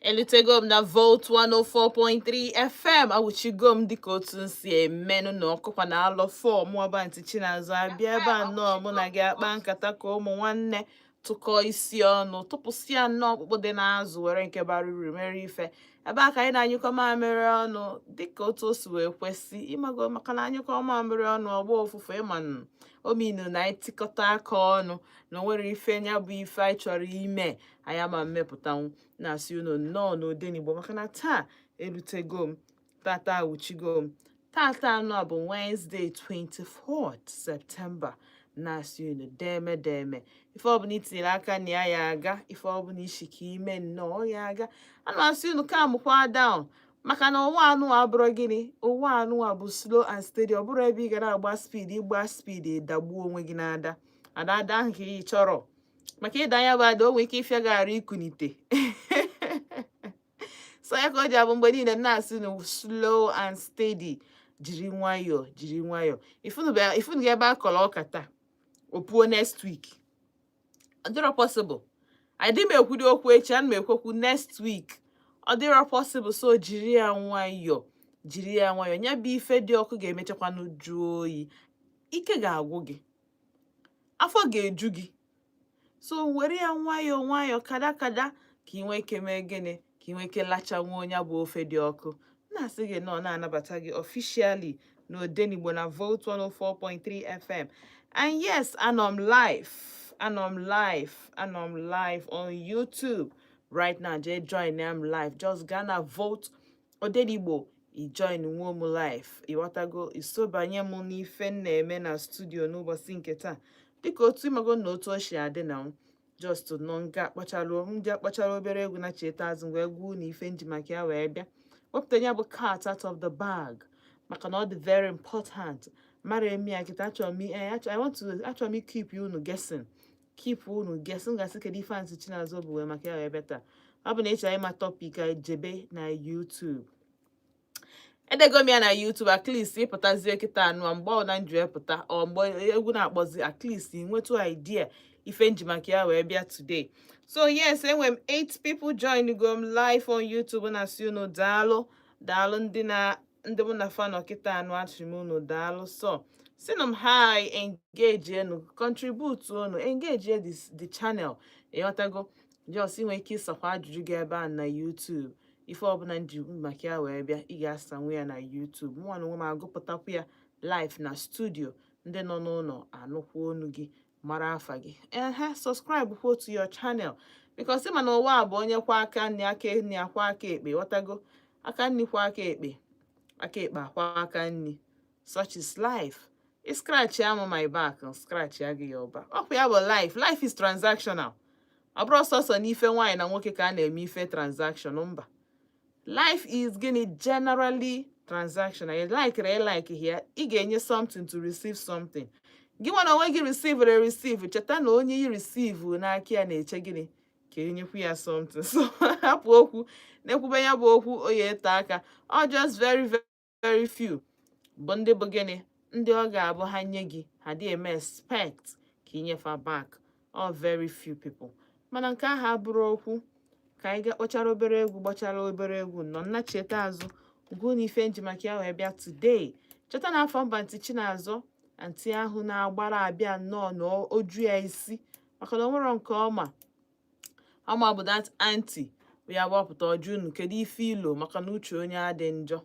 Elutego m na Volt 104.3 FM awuchigo m dịka otu nsi emenụ na ọkụkwa na alọ fọm ọbanti Chinazụ abịa ebe a nnọọ mụ na gị akpa nkata ka ụmụ nwanne tụkọ isi ọnụ tụpụsịa nnọọ ọkpụkpụ dị n'azụ were nke bara uru mere ife ebe a ka anyị na-anyụkọ mamịrị ọnụ dịka otu o si wee kwesị ịmago maka na anyụkọ mamịrị ọnụ ọgba ofufe ịmanụ ominu na anyị tikọta aka ọnụ na o nwere ife nya bụ ife anyị chọrọ ime anyị ama mmepụtanwu na-asị unu nnọọ n'Odenigbo maka na taa erutego m tata awuchigo m tata anọ bụ Wednesday 24th September na-asị unu deme ife ọbụla itinyere aka na ya aga ife ọbụla ishika ime nnọọ ya aga ana asị unu ka mụkwa down maka na ụwa anụwa abụrụ gịnị ụwa anụwa bụ slow and steady ọ bụrụ ebe ị gara agba speed ịgba speed ịdagbuo onwe gị n'ada ada ahụ ka ị chọrọ maka ịda anya bụ ada o nwere ike ịfịa gị arụ ikunite so ya ka o ji abụ mgbe niile na-asị na slow and steady jiri nwayọọ ifunu gị ebe a kọrọ ọka taa opuo next week ọ dịrọ possible adị m ekwudi okwu echi ana m ekwekwu next week ọ dịrọ possible so jiri ya nwayọọ nya bụ ife dị ọkụ ga-emechakwanụ jụọ oyi ike ga-agwụ gị afọ ga-eju gị so were ya nwayọọ kada ka ị nwee ike mee gịnị ka ị nwee ike lachanwu onye bụ ofe dị ọkụ na-asị gị nọ na-anabata gị officially n'Odenigbo na Volt 104.3 FM and yes anọ m live on YouTube right now jee join am live just gaa na Volt Odenigbo i join nwe m live ịghọtago isobanye m n'ife m na-eme na studio n'ụbọchị nke taa dịka otu ịmago na otu oshi adị na just nọ nke akpachara obere egwu na cheta azụ wee gwuo na ife nji maka ya wee bịa wepụta ya bụ cat out of the bag maka na ọ dị very important mara emi ya kịta achọrọ m keep unu guessing gasị kedu ife Aunty Chinazụ bụ wee maka ya wee bịa taa ọ bụ na ịchọrọ ịma topic a jebe na YouTube edego m ya na YouTube at least ịpụtazie kịta anụ mgbe ọ na nju epụta ọ mgbe egwu na-akpọzi at least nwetu idea ife nji maka ya wee bịa today so yes enwe m 8 people join go m live on YouTube na si unu daalụ ndị mụ na fanọ kịta anụ achị m unu daalụ so sinu m hi engage enu contribute unu engage the channel ịghọtago just inwe ike ịsakwa ajụjụ gị ebe a na YouTube ife ọbụla nji maka ya wee bịa ị ga-asanwu ya na YouTube mụ na onwe m agụpụtakwu ya live na studio ndị nọ n'ụlọ anụkwa onu gị mara afa gị subscribe kwa to your channel because ịma na ụwa bụ onye kwa aka nri aka nri akwa aka ekpe ghọtago aka nri kwa aka ekpe akwa aka nri such is life scratch ya my back scratch ya gị your back ọkwa ya bụ life is transactional ọ bụrụ sọsọ n'ife nwaanyị na nwoke ka a na-eme ife transaction mba life is gịnị generally transactional like ya ị ga-enye something to receive something gị nwa na onwe gị receive cheta na onye yi receive n'aka ya na-eche gịnị ka enyekwu ya something so hapụ okwu na-ekwube ya bụ okwu oye ete aka ọ just very few bụ ndị bụ gịnị ndị ọ ga-abụ ha nye gị ha dị eme expect ka inyefa back all very few people mana nke ahụ abụrụ okwu ka anyị ga gbachara obere egwu nọ nna cheta azụ gụọ na ife nji maka ya wee bịa today cheta na afọ mba Aunty Chinazụ Aunty ahụ na-agbara abịa nnọọ na oju ya isi maka na o nwere nke ọma bụ that aunty ya gbapụta ọjụ unu kedu ife ilo maka na uche onye adị njọ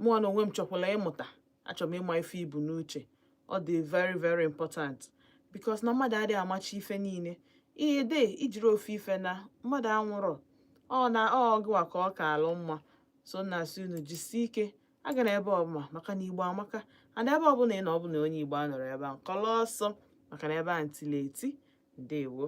mụọ na onwe m chọkwala ịmụta achọrọ m ịma ife ibu n'uche ọ dị very important because na mmadụ adịghị amachi ife niile ihe de ijiri ofe ife na mmadụ anwụrọ ọ gịwa ka ọ ka alụ mma so na-asị unu jisie ike aga na ebe ọbụla maka na Igbo amaka ana ebe ọbụla ị na ọbụla onye Igbo anọrọ ebe a kọlọ ọsọ maka na ebe a ntịleti ndewo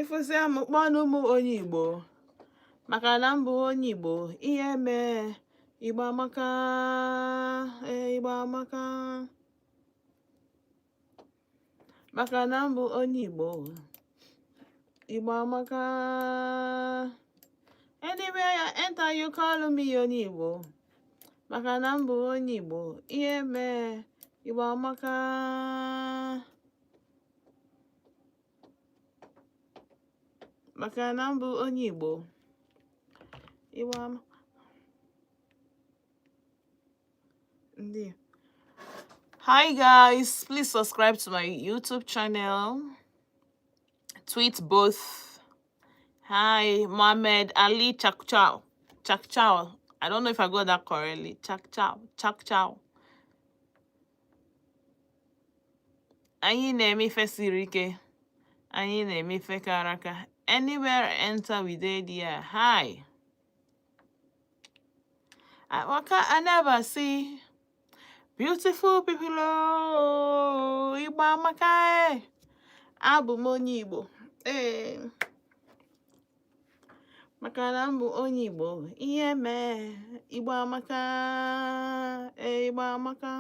ịfụzi amụkpọnụ ụmụ onye Igbo maka na mbụ onye Igbo ihe mee Igbo amaka Igbo amaka maka na mbụ onye Igbo Igbo amaka anywhere I enter you call me onye Igbo maka na mbụ onye Igbo ihe mee Igbo amaka maka na mbụ onye Igbo Igbo amaka Hi guys, please subscribe to my YouTube channel. Tweet both. Hi, Mohammed Ali Chakchow. Chakchow. I don't know if I got that correctly. Chakchow. Chakchow. Anyị na-eme ife siri ike. Anyị na-eme ife karaka. Anywhere I enter we dey there. Hi. I never see beautiful people. Oh, Igbo amaka. Abụ m onye Igbo. Maka na mbụ onye Igbo ihe mee Igbo amaka Igbo amaka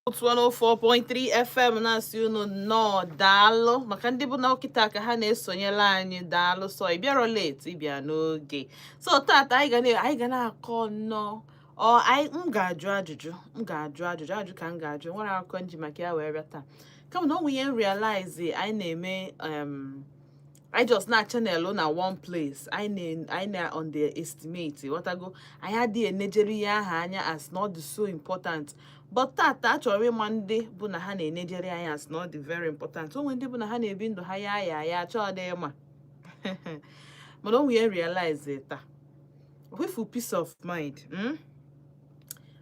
104.3 FM na-asị unu nnọọ daalụ maka ndị bụ na ọkịta ka ha na-esonyela anyị daalụ so ị bịarọ late ịbịa n'oge so tata anyị ga na-akọ nnọọ m ga-ajụ ajụjụ ka m ga-ajụ nwere akụkọ nji maka ya wee bịa taa kama na ọ nwụ ihe m realize anyị na-eme I just na channel na one place anyị na underestimate whatever anyị adịghị enejere ya aha anya as not so important but tata achọrọ ịma ndị bụ na ha na-enejere anya as not very important onwe ndị bụ na ha na-ebi ndụ ha ya achọọ dị ma mana onwe ya realize taa wifu peace of mind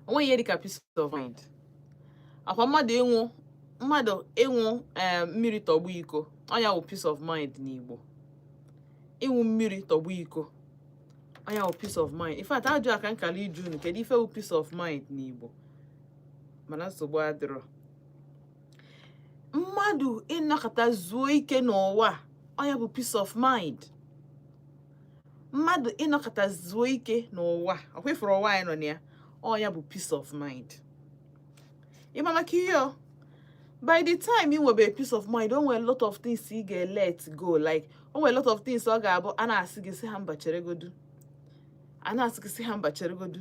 onwe ihe dịka peace of mind akwa mmadụ ịnwụ mmiri tọgbọ iko ọnya wụ peace of mind n'Igbo ịnwụ mmiri tọgbọ iko ọnya wụ peace of mind in fact ajụ aka nkala iju unu kedu ife wụ peace of mind n'Igbo mana nsogbu adịrọ mmadụ ịnọkọta zuo ike n'ụwa ọnya bụ peace of mind mmadụ ịnọkọta zuo ike n'ụwa ọkwefụrụ ụwa anyị nọ na ya ọnya bụ peace of mind ịma maka ihe by the time you nwebe peace of mind, o nwere a lot of things you get let go. Like, o nwere a lot of things ọ ga-abụ a na-asị gị sị ha mba chere godu. A na-asị gị sị ha mba chere godu.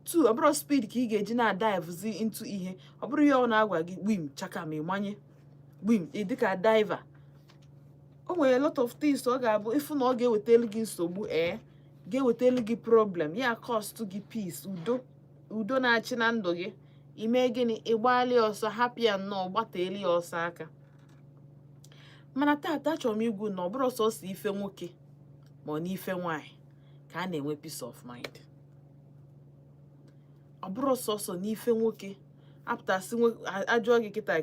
2, ọ bụrụ speed ka ị ga-eji na-dive into ihe. Ọ bụrụ ihe ọ na-agwa gị wim chaka ma ịmanye. Wim ị dịka diver. O nwere a lot of things ọ ga-abụ ifu na ọ ga-ewetelu gị nsogbu ga-ewetelu gị problem. Ya cost gị peace, udo na-achị na ndụ gị. Ime gịnị ịgbali ọsọ hapụ ya nnọọ gbateeli ya ọsọ aka mana tata achọrọ m igwu na ọ bụrụ sọsọ ife nwoke ma ọ na ife nwaanyị ka a na-enwe peace of mind ọ bụrụ sọsọ n'ife nwoke apụtasị ajụọ gị kịta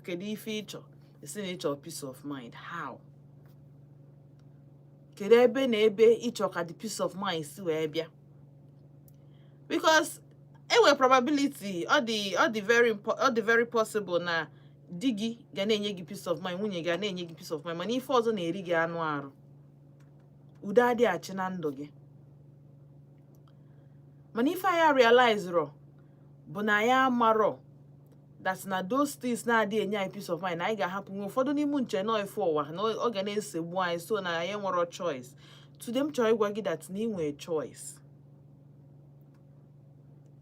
kedu ife ịchọ esi na ịchọ peace of mind how kedu ebe na ebe ịchọ ka the peace of mind si wee bịa because enwere probability ọ dị very possible na di gị ga na-enye gị peace of mind nwunye ga na-enye gị peace of mind mana ife ọzọ na-eri gị anụ arụ udo adị achị na ndụ gị mana ife anyị realize bụ na ya amarọ that na those things na-adị enye anyị peace of mind na anyị ga-ahapụ nwe ụfọdụ n'ime nche nọ ife ụwa na ọ ga na-esegbu anyị so na anyị nwere choice today m chọrọ ịgwa gị that na ị nwere choice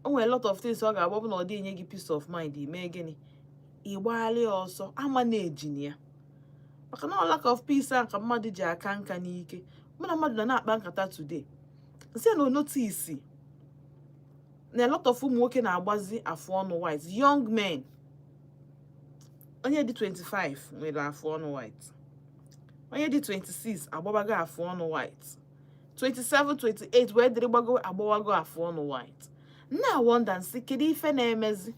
o nwere a lot of things ọ ga-agba bụ na ọ dị enye gị peace of mind ime gịnị ịgbaghalị ọsọ ama na-ejini ya maka na lack of peace a ka mmadụ ji aka nka n'ike mana mmadụ na-akpa nkata today nsị na notice na a lot of ụmụ nwoke na-agbazi afụ ọnụ white young men onye dị 25 nwere afụ ọnụ white onye dị 26 agbabago afụ ọnụ white 27 28 wee dịrị agbawago afụ ọnụ white na wonder nsị kedu ife na-emezi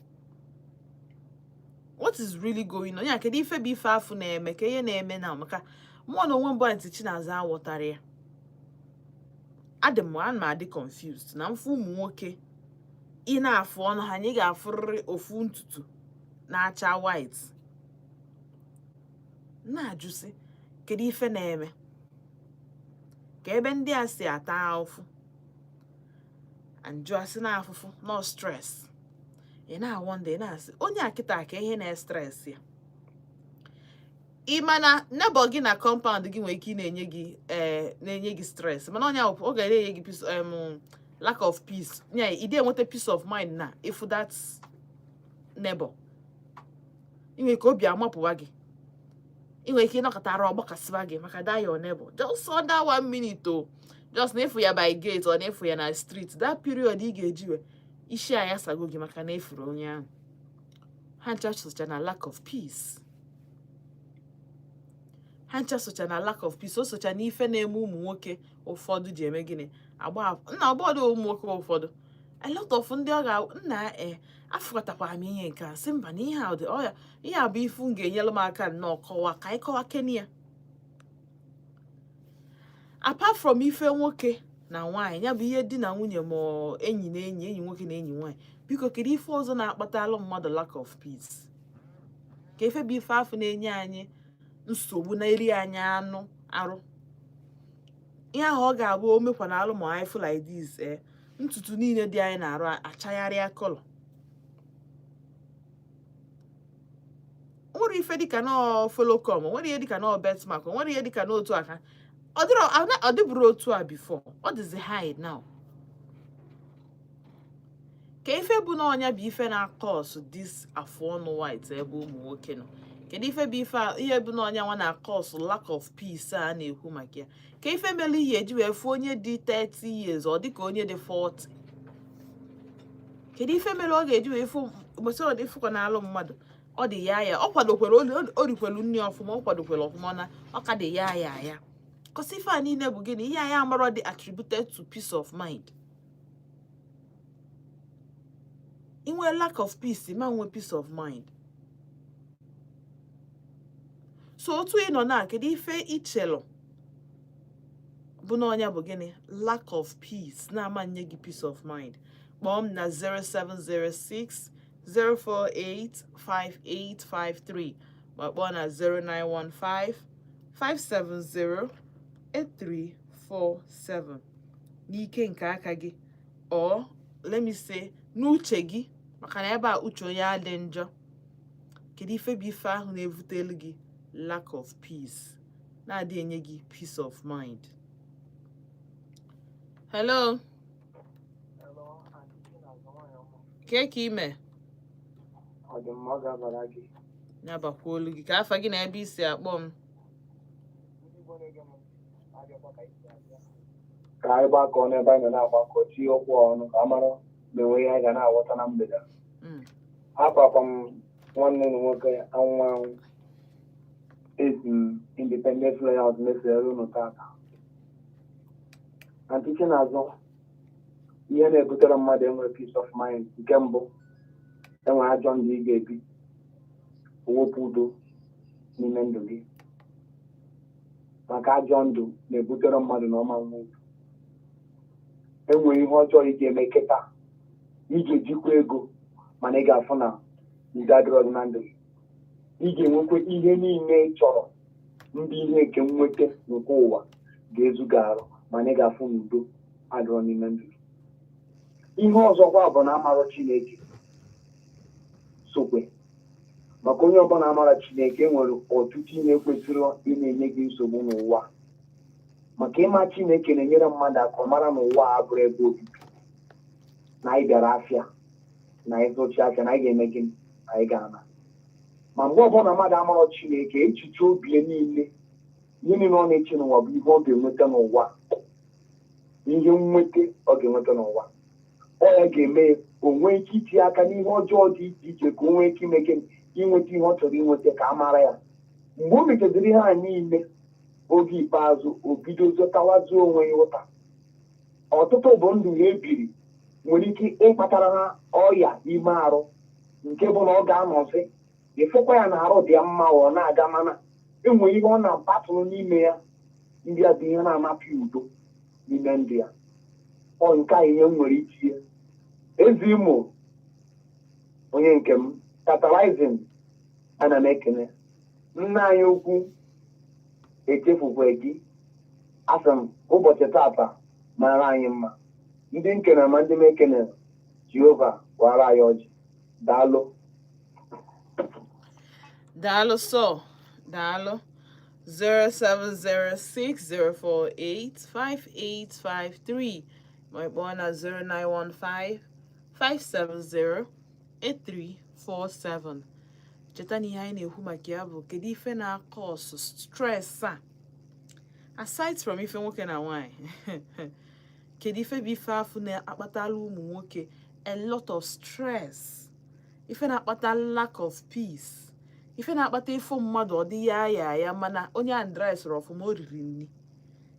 what is really going on ya kedu ife bụ ife afụ na-eme ka ihe na-eme na maka mụọ na onwe mbụ ntị Chinaza aghọtara ya ana m adị confused na mfu ụmụ nwoke ị na-afụ ọnụ ha anyị ga-afụrịrị ofu ntutu na-acha white na-ajụsị kedu ife na-eme ka ebe ndị a si ata ahụfụ anjụ asị na afụfụ no stress ị na-awọnda ị na-asị onye akịta ka ihe na-stress ya ịma na neighbor gị na compound gị nwere ike ị na-enye gị stress mana onye ọ ga-enye gị peace lack of peace nya ị dị enweta peace of mind na if that neighbor inwe ka obi amapụwa gị inwe ike ịnọkọtara ọgbakasịwa gị maka that your neighbor just under 1 minute o just na efu ya by gate or na efu ya na street that period ị ga-ejiwe isi anya sago gị maka na efuru onye ahụ ha ncha socha na lack of peace o socha na ife na-eme ụmụ nwoke ụfọdụ ji eme gịnị ọgbọdụ ụmụ nwoke ụfọdụ a lot of ndị ọ ga afụkọtakwara m ihe nke a sị mba na ihe a bụ ifu m ga-enyere m aka nnọọ kọwa ka anyị kọwa kene ya apart from ife nwoke na nwaanyị ya bụ ihe di na nwunye ma enyi na enyi nwoke na enyi nwaanyị biko kedu ife ọzọ na-akpatalụ mmadụ lack of peace ka ife bụ ife afọ na-enye anyị nsogbu na eri anyị anụ arụ ihe ahụ ọ ga-abụ o mekwa na alụ ma anyị feel like this ntutu niile dị anyị na-arụ achagharịa kọlọ nwere ife dịka na folocom, nwere ihe dịka na betmark, nwere ihe dịka na otu aka. Ọ dịbụrụ otu a before. What is the hide now? Ka ife bụ na ọnya bụ ife na-akọs this afụ ọnụ white ebe ụmụ nwoke nọ. Kedu ife bụ ihe bụ na ọnya nwa na-akọs lack of peace a na-ekwu maka ya? Ka ife mere ihe eji wee fụ onye dị 30 years ọ dịka onye dị 40? Kedu ife mere ọ ga-eji wee fụ mgbesi ọ dị fụkwa n'alụ mmadụ? Ọ dị ya ọ kwadokwere o rikwelu nri ọfụma, ọ kwadokwere ọfụma na ọ ka dị ya. Because ife a niile bụ gịnị? Ihe ya amara dị attributed to peace of mind. Inwe lack of peace, ma nwe peace of mind. So otu ị nọ na kedu ife ichelo bụ na ọnya bụ gịnị? Lack of peace na-ama nye gị peace of mind. Kpọọ m na 0706 048 5853 ma kpọọ na 0915 570 8347 n'ike nke aka gị, or let me say n'uche gị, maka na ebe a uche onye adị njọ. Kedu ife bụ ife ahụ na-evutelu gị lack of peace, na-adị enye gị peace of mind? Hello. Ka ime? Ya bakwa olu gị ka afa gị na ebe isi akpọ m. Ka anyị gbakọọ n'ebe anyị nọ na-agbakọ tie okwu ọnụ ka a mara mgbe enwe ihe anyị ga na-aghọta na mgbede. Apapa m nwanne m nwoke anwụ ezi m independent layout mesịrị unu tata. Na ntiche n'azụ ihe na-ebutere mmadụ enwe peace of mind. Nke mbụ, enwe ajọ ndụ ị ga-ebi, wepụ udo n'ime ndụ gị. Maka ajọ ndụ na-ebutere mmadụ na ọma nwa udo. Enwere ihe ọjọọ ị ga-eme kịta, ị ga-ejikwa ego, mana ị ga-afụ na udo adịrọ na ndụ gị. Ị ga-enwekwa ihe niile ị chọrọ, ndị ihe nke nweta nke ụwa ga-ezu gị arụ, mana ị ga-afụ na udo adịrọ n'ime ndụ gị. Ihe ọzọkwa bụ na amara Chineke sokwe. Maka onye ọbụla amara Chineke nwere ọtụtụ ihe kwesịrị ị na-enye gị nsogbu n'ụwa. Maka ịma Chineke na-enyere mmadụ aka ọ mara n'ụwa abụrụ ebe obibi, na anyị bịara afịa, na anyị zụchi afịa, na anyị ga-eme gịnị? Anyị ga-ana. Ma mgbe ọbụla mmadụ amara Chineke, echiche obi ya niile, ihe niile ọ na-eche n'ụwa bụ ihe ọ ga-enweta n'ụwa, ihe nweta ọ ga-enweta n'ụwa. Ọ ya ga-eme onwe ike itinye aka n'ihe ọjọọ dị iche iche ka o nwee ike ime gịnị? Inweta ihe ọ chọrọ inweta, ka a mara ya. Mgbe o mechaziri ihe a niile, oge ikpeazụ o bido zụtawazuo onwe ya ụta. Ọtụtụ bụ ndụ ha ebiri nwere ike ịkpatara ha ọya ime arụ, nke bụ na ọ ga-anọzi ịfụkwa ya na arụ dị ya mma, ọ na-aga, mana enwere ihe ọ na-apatụrụ n'ime ya, ndị a bụ ihe na-anapụ udo n'ime ndụ ya. Ọ nke a ihe m nwere itinye. Ezi Imo onye nke m, Tatarizing, ana m ekene nna anyị ukwu echefukwa gị. Asị m ụbọchị tata mara anyị mma. Ndị nkene ma ndị m ekene, Jehova wara anyị ọjị. Daalụ. Daalụ sọ. Daalụ. 0706 048 5853 ma kpọọ na 0915 570 8347. Cheta na ihe anyị na-ekwu maka ya bụ kedu ife na-akọs stress a, aside from ife nwoke na nwaanyị. Kedu ife bụ ife afụ na-akpatala ụmụ nwoke a lot of stress, ife na-akpata lack of peace, ife na-akpata ịfụ mmadụ ọ dị ya mana onye andres ọfụma o riri nri.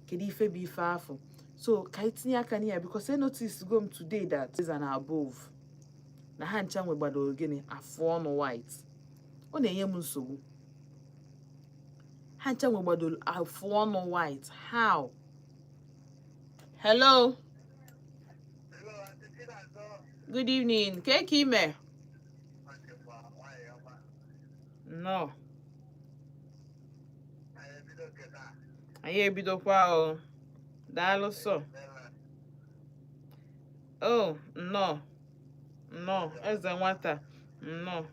Kedu ife bụ ife afụ? So ka anyị tinye aka n'iya, because I notice go m today that is an above na ha ncha nwegbadoro gịnị afụ ọnụ white. Ọ na-enye m nsogbu. Ha ncha nwegbadoro afụ ọnụ white. How? Hello. Good evening. Ka ime? No. Anyị ebidokwa o. Daalụ sọ. Oh, no. No, eze nwata. No.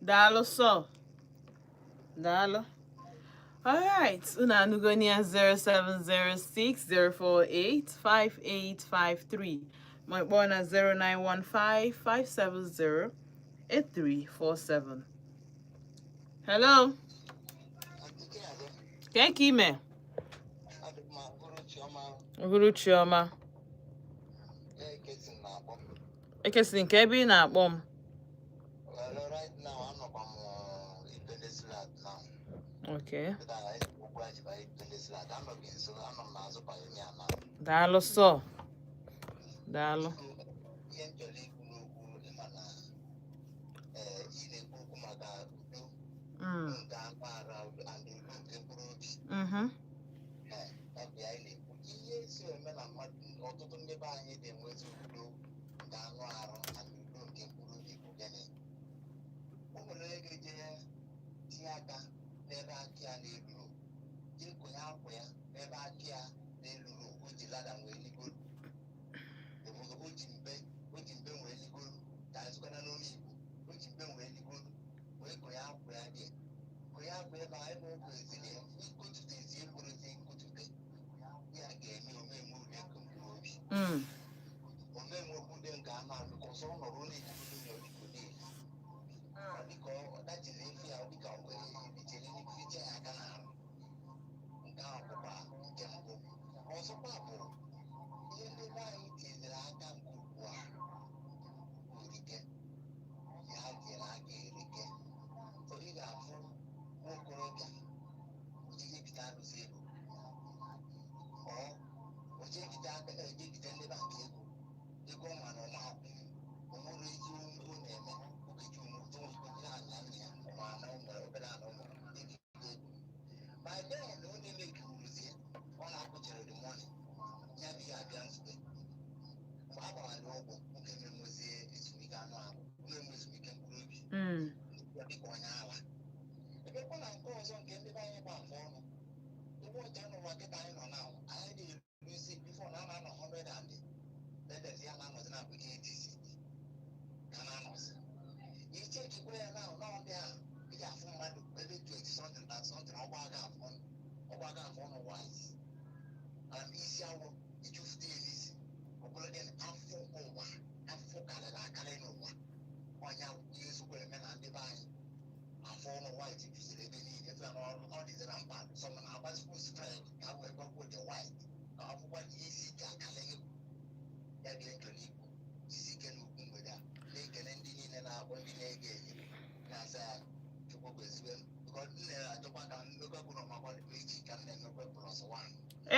Dalo so. Dalo. All right. Una Nugonia 0706 048 5853. My bona 0915 570 8347. Hello. Thank you, man. Guru Chioma. Ekesi nke ebe ị na-akpọ m. Okay. Daalụ sọ. Daalụ.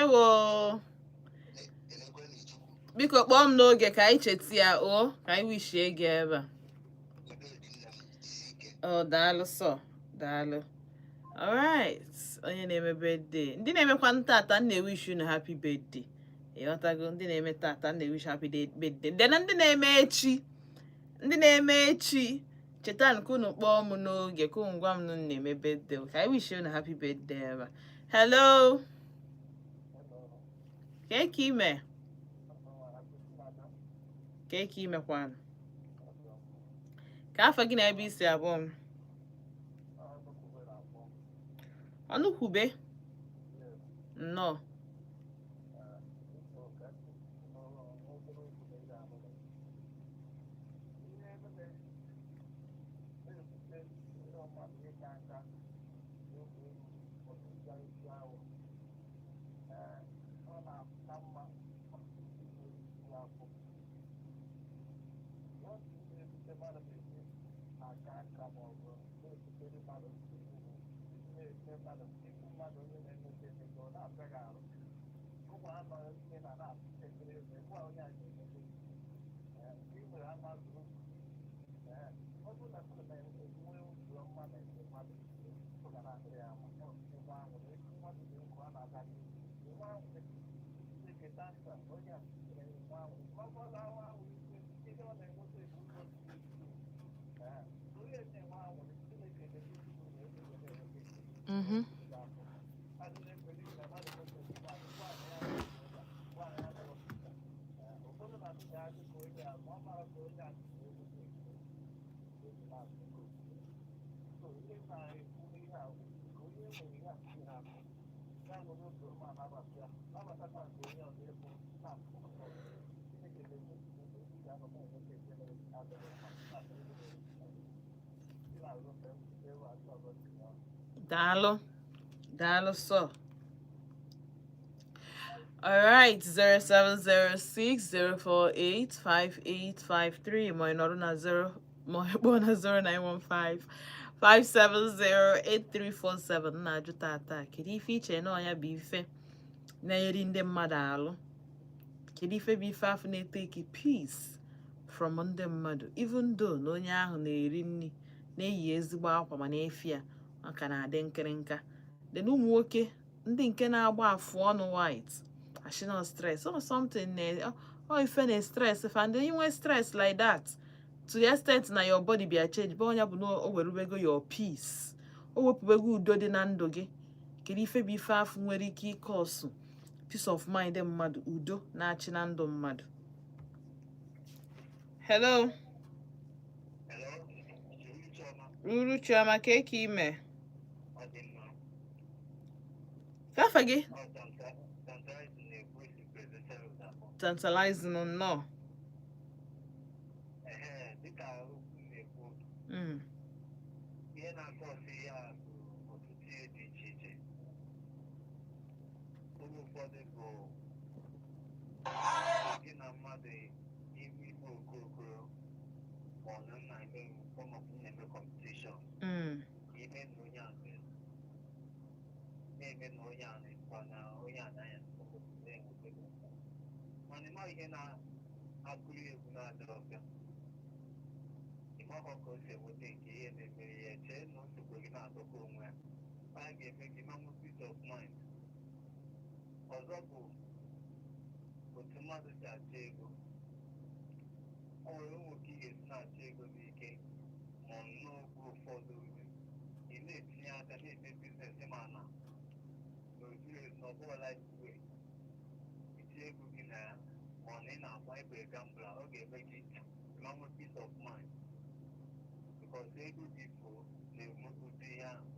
Ewo. biko kpọọ m n'oge ka anyị cheta ya o ka anyị wishie gị ebe a daalụ sọ daalụ. Alright, onye na-eme birthday ndị na-emekwa tata na-ewish unu happy birthday ịghọtago ndị na-eme tata na-ewish happy birthday dena ndị na-eme echi cheta nke unu kpọọ m n'oge ka unu gwa m na na-eme birthday ka anyị wish unu happy birthday ebe. Hello, ka ime ka imekwanụ ka afọ gị na ebe isi abụọ m ọnụkwube nnọọ daalụ sọ. Alright, 0706-048-5853 ma ị nọrọ na 0917-570-8347 na-ajụ tata kedu ife iche na ọnya bụ ife na-eri ndị mmadụ alụ, kedu ife bụ ife afọ na-eteki peace from ndị mmadụ even though na onye ahụ na-eri nri na-eyi ezigbo akwa ma na-efi ya maka na-adị nkịrịnka then ụmụ nwoke ndị nke na-agba afụ ọnụ white ashino stress or something ife na stress and you want stress like that to the extent na your body be a change but onya bụ na o werubego your peace o wepụbego udo dị na ndụ gị kedu ife bụ ife afụ nwere ike ịkọsụ peace of mind mmadụ udo na-achị na ndụ mmadụ. Hello, Ruru Chioma ka ime kafa gị tantalizing nnọọ ihe na-akọsị ya bụ ọtụtụ ihe dị iche iche. Oge ụfọdụ bụ gị na mmadụ ime igwe okokoro ma ọ na-eme kọmpetishọn ime na onye ahụ na-eme na onye ahụ kwa na onye anaghị mana ịma ihe na-akụri egwu na-adịrị ọbịa ịmakọ ka o si enweta nke ihe na-emere ya chee na nsogbu gị na-adọkọ onwe ya a ga-eme gị manwụ peace of mind. Ọzọ bụ otu mmadụ si achọ ego. O nwere nwoke ị ga-esi na-achọ ego n'ike ma n'oge ụfọdụ ị na-etinye aka na-eme biznes ma na n'ọbụla iwe itinye ego gị na ya ma ọ na ị na-agba ebe gambla ọ ga-eme gị manwụ peace of mind because ego gị bụ na-enwepụta ihe ahụ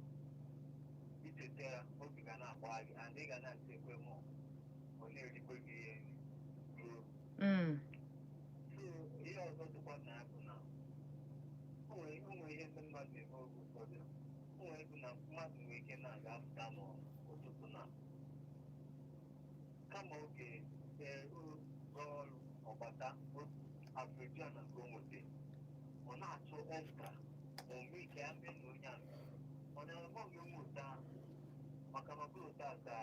icheta ya obi ga na-agba gị and ị ga na-achekwe mụ ọ na-erikwe gị ihe ruo ihe ọzọ dịkwa na ya bụ na o nwere ihe ndị mmadụ na-eme oge ụfọdụ o nwere ego na mmadụ nwere ike na-aga apụta n'ụtụtụ na kama oge rụọ ọrụ ọgbata afrịka na nke o nwete ọ na-achọ extra ma ome ike ya mee na onye ahụ ọ na-eme oge mmụta maka na ọbụrụ taa ka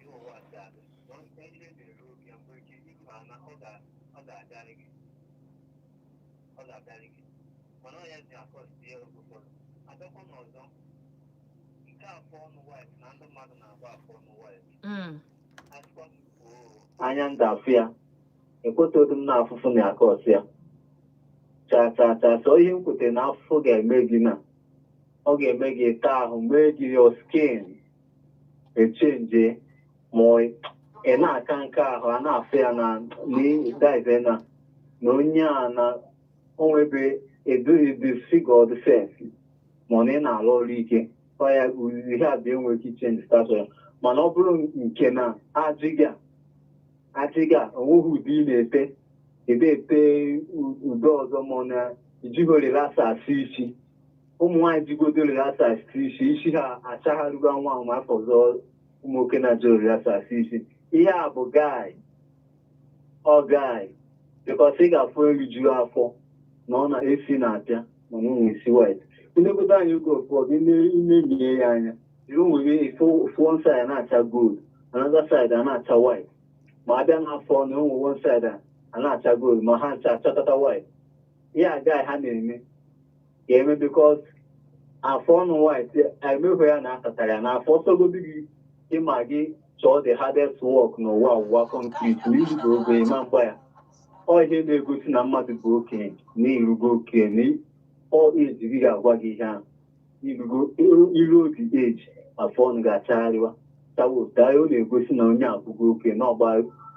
ihe ụwa si adị ihe na-eru oge ya mgbe ike ihu ha na ọ ga-abịarị gị mana ọ ya ji akọsi ya oge ụfọdụ abịakwa n'ọzọ nke afọ ọnụ white na ndị mmadụ na-agba afọ ọnụ white asịkwa anya ndafụ ya ekwetụdị m na afụfụ na-akọsi ya cha so ihe m kwutere na afụfụ ga-eme gị na ọ ga-eme gị taa ahụ mee gị your skin echenje ma ị na-aka nke ahụ a na-afụ ya na daive na onye a na onwebe edughị figure the sense ma na ị na-alụ ọrụ ike ya ihe a bịa enwe ike ichenji status ya mana ọ bụrụ nke na adịga onweghị ụdị ị na-ete ete udo ọzọ ma na ijigo relasa asị isi ụmụ nwaanyị jigodo relasa asị isi ha achagharịgo nwa ma afọ ọzọ ụmụ nwoke na-ajụ relasa asị isi ihe a bụ guy because ị ga-afụ eriju afọ na ọ na-esi na-apịa ma na ụmụ isi white ilekọta anyị oge ụfọdụ na-emie ya anya jiri nwere one side na-acha gold another side a na-acha white ma abịa n'afọ na ụmụ one side a na-acha gold ma ha achakọta white ihe agaghị ha na-eme ga-eme because afọ ọnụ white emehụ ya na-akatara ya n'afọ ọsọgodo gị ịma gị chọọ the hardest work n'ụwa concrete n'ihi bụ oge ịma mgba ya ọ ihe na-egosi na mmadụ bụ okenye na irugo okenye ọ eji gị ga-agwa gị ihe ahụ iru oge eji afọ ọnụ ga-achagharịwa tawota ọ na-egosi na onye abụgo okenye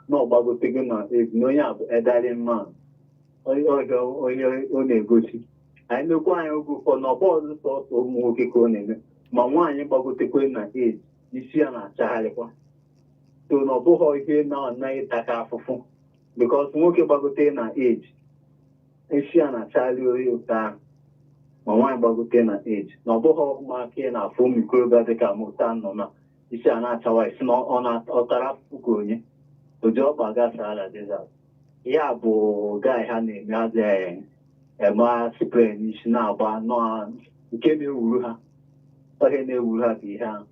na ọgbagotego na ezi na onye abụ edari mma ọ na-egosi anyị mekwa anyị oge ụfọdụ na ọbọ ọzọ sọsọ ụmụ nwoke ka ọ na-eme ma nwaanyị gbagotekwe na eji isi ya na-achagharịkwa so na ọ bụghị ihe na-anaghị taka afụfụ because nwoke gbagote na eji isi ya na-achagharị oyi ụtọ ahụ ma nwaanyị gbagote na eji na ọ bụghị ụmụaka ị na-afụ ụmụ ikorobịa dịka mụta nọ na isi a na-achawa isi na ọ tara afụfụ ka onye oji ọkpa gasa ala desert ihe a bụ gaị ha na-eme adịghị eme spray n'isi na-agba nke na-ewuru ha ihe na-ewuru ha bụ ihe ahụ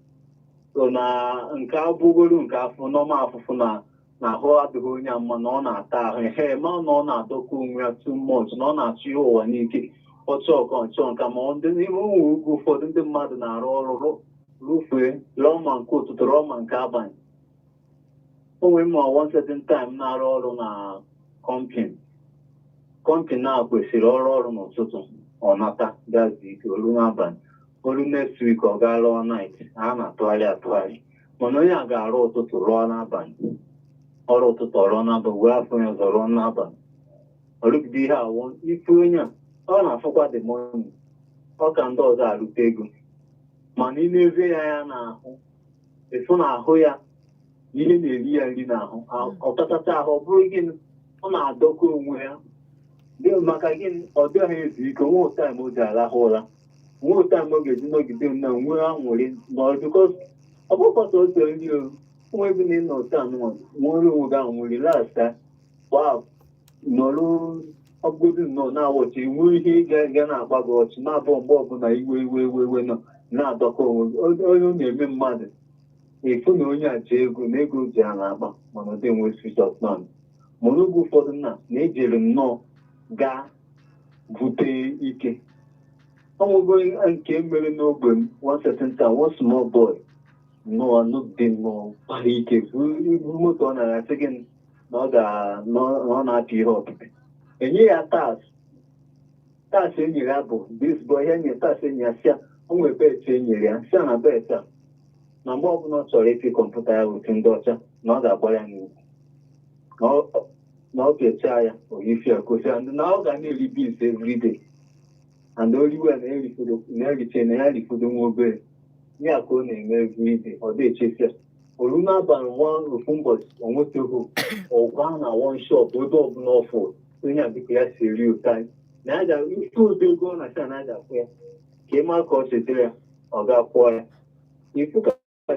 so na nke abụgoro nke afọ n'ọma afụfụ na ahụ adịghị onye mma na ọ na-ata ahụ ihe ma na ọ na-adọkọ onwe ya too much na ọ na-achọ ihe ụwa n'ike ọchọ nka ma n'ime ụmụ ugwu ụfọdụ ndị mmadụ na-arụ ọrụ rufee rụọ ma nke ụtụtụ rụọ ma nke abalị o nwere ma one certain time na-arụ ọrụ na kọmpin na kwesịrị ọrụ n'ụtụtụ ọ nata gazi ike olu n'abalị olu next week ọ gaa rụọ night ha na-atụgharị mana onye a ga-arụ ụtụtụ rụọ n'abalị ọrụ ụtụtụ ọrụ n'abalị wee afọ ya ọzọ rụọ n'abalị ọrụgide ihe awụ ife onye a ọ na-afụkwa the money ọ ka ndị ọzọ arụta ego mana ị na-eze ya n'ahụ efu n'ahụ ya ihe na-eri ya nri n'ahụ ọtatacha ahụ ọ bụrụ gịnị ọ na-adọkọ onwe ya maka gịnị ọ dịghị ezu ike nwe ụtaim o ji arahụ ụra nwe ụtaim ọ ga-eji nọgide na nwe anwụrị n'ọdụkọs ọ bụkọta otu nri nwa ebe na ịnọ ụta nwere onwe gị anwụrị lasta nọrụ ọbụgodị nnọọ na-awọchi nwee ihe ga na-agba gị ọchị na-abụ mgbe ọbụla iwe nọ na-adọkọ onwe onye ọ na-eme mmadụ efu na onye a ji ego na ego ji a na-akpa mana ọ dị enwe switch of land mana oge ụfọdụ na-ejere nnọọ gaa bute ike ọnwụgo nke mere n'ogbe m one certain time one small boy nnọọ dị nnọọ kpara ike ibu moto ọ na-asị gị na ọ na-apị ihe ọpịpị enye ya tas enyere ya bụ this boy ihe nye tas enye ya sia o nwere bet enyere ya sia na bet a na mgbe ọbụla ọ chọrọ ịpị kọmputa ya otu ndị ọcha na ọ ga-agba ya n'ugwu na ọ ga-echa ya oyifi ya kosi ya na ọ ga na-eri beans everyday and oliwe na-eriche na ya rifodo nwa obere ya ka ọ na-eme everyday ọ dị echesi ya olu n'abalị ofu ụbọchị o nwetaghị ọgwụ ahụ na one shop ebe ọbụla ọfụ onye a dịka ya si eri ụta na ya ife ụdị ego ọ na-acha na aja akwụ ya ka ịma ka ọ chetara ya ọ ga-akwụọ ya ifu ka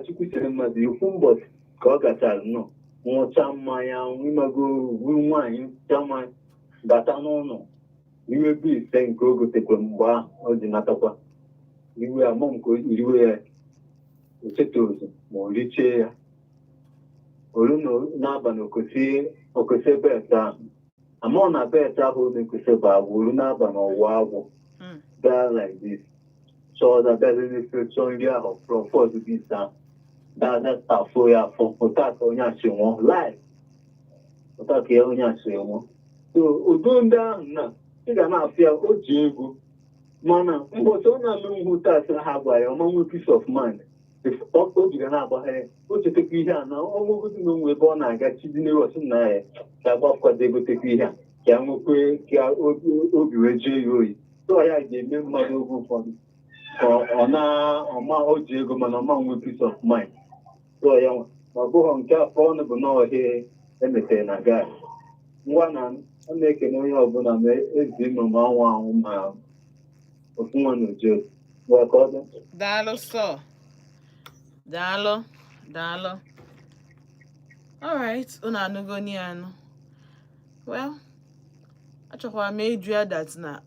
Chukwu sere mmadụ ifu ụbọchị ka ọ gachara nnọọ nwụcha mmanya ịmago ugwu nwaanyị cha mmanya bata n'ụlọ iwe bụ ise nke o gotekwa mgbe ahụ ọ ji natakwa iwe amụ nke iriwe ya ocheta ozu ma o richee ya olu n'abalị okwesị bet ahụ ama na bet ahụ na-ekwesị bụ agwụ olu n'abalị ọwụwa agwụ gaa like this so that doesn't feel so nri ahụ from first to this time that afọ ya afọ ụta ka onye asị nwụọ live ụta ka onye asị nwụọ so udo ndị ahụ na ị ga na-afụ ya o ji ego mana mgbọchi ọ na-alụ ngwu taasị ha gwara ya ọmanwe peace of mind o ji ga na-agbagharị o chetakwa ihe a na ọnwụgozi na onwe ebe ọ na-aga chidinewọchi na ya ka agbapụkwado egotekwa ihe a ka ya nwekwe ka obi wee jee ya oyi so ya ga-eme mmadụ oge ụfọdụ ka ọma o ji ego mana ọma nwe peace of mind so ya nwa ma ọ bụghị nke afọ ọnụ bụ na ọhịa emetere na gas ngwa na ọ na-ekene onye ọbụla ma ezi nọ ma ọnwa anwụ ma ofu nwa na oje ngwa ka ọ dị. Daalụ sọ. Daalụ. Alright, unu anụgo ni anụ. Well, achọkwara m ịjụ ya that na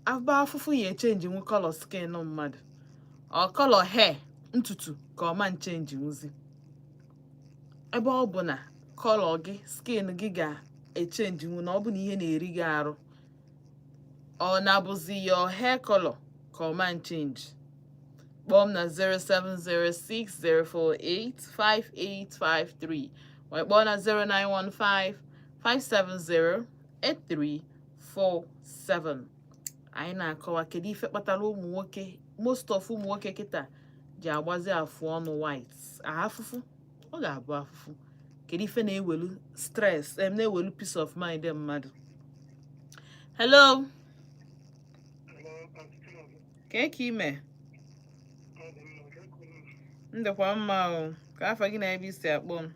aba afụfụ ya echenji nwe color skin mmadụ. Ọ color hair ntutu ka ọ ma nchenji nwuzi. Ebe ọ bụ na color gị skin gị ga-echenji nwu na ọ bụ na ihe na-eri gị arụ. Ọ na-abụzi your hair color ka ọ ma nchenji. Kpọọ m na 07060485853 wee kpọọ na 09155708347. Anyị na-akọwa kedu ife kpatara ụmụ nwoke most of ụmụ nwoke kịta ji agbazi afụ ọnụ white afụfụ ọ ga-abụ afụfụ kedu ife na-ewelu stress na-ewelu peace of mind mmadụ. Hello. Ka ime ndekwa mma o ka afọ gị na ebe isi akpọ m.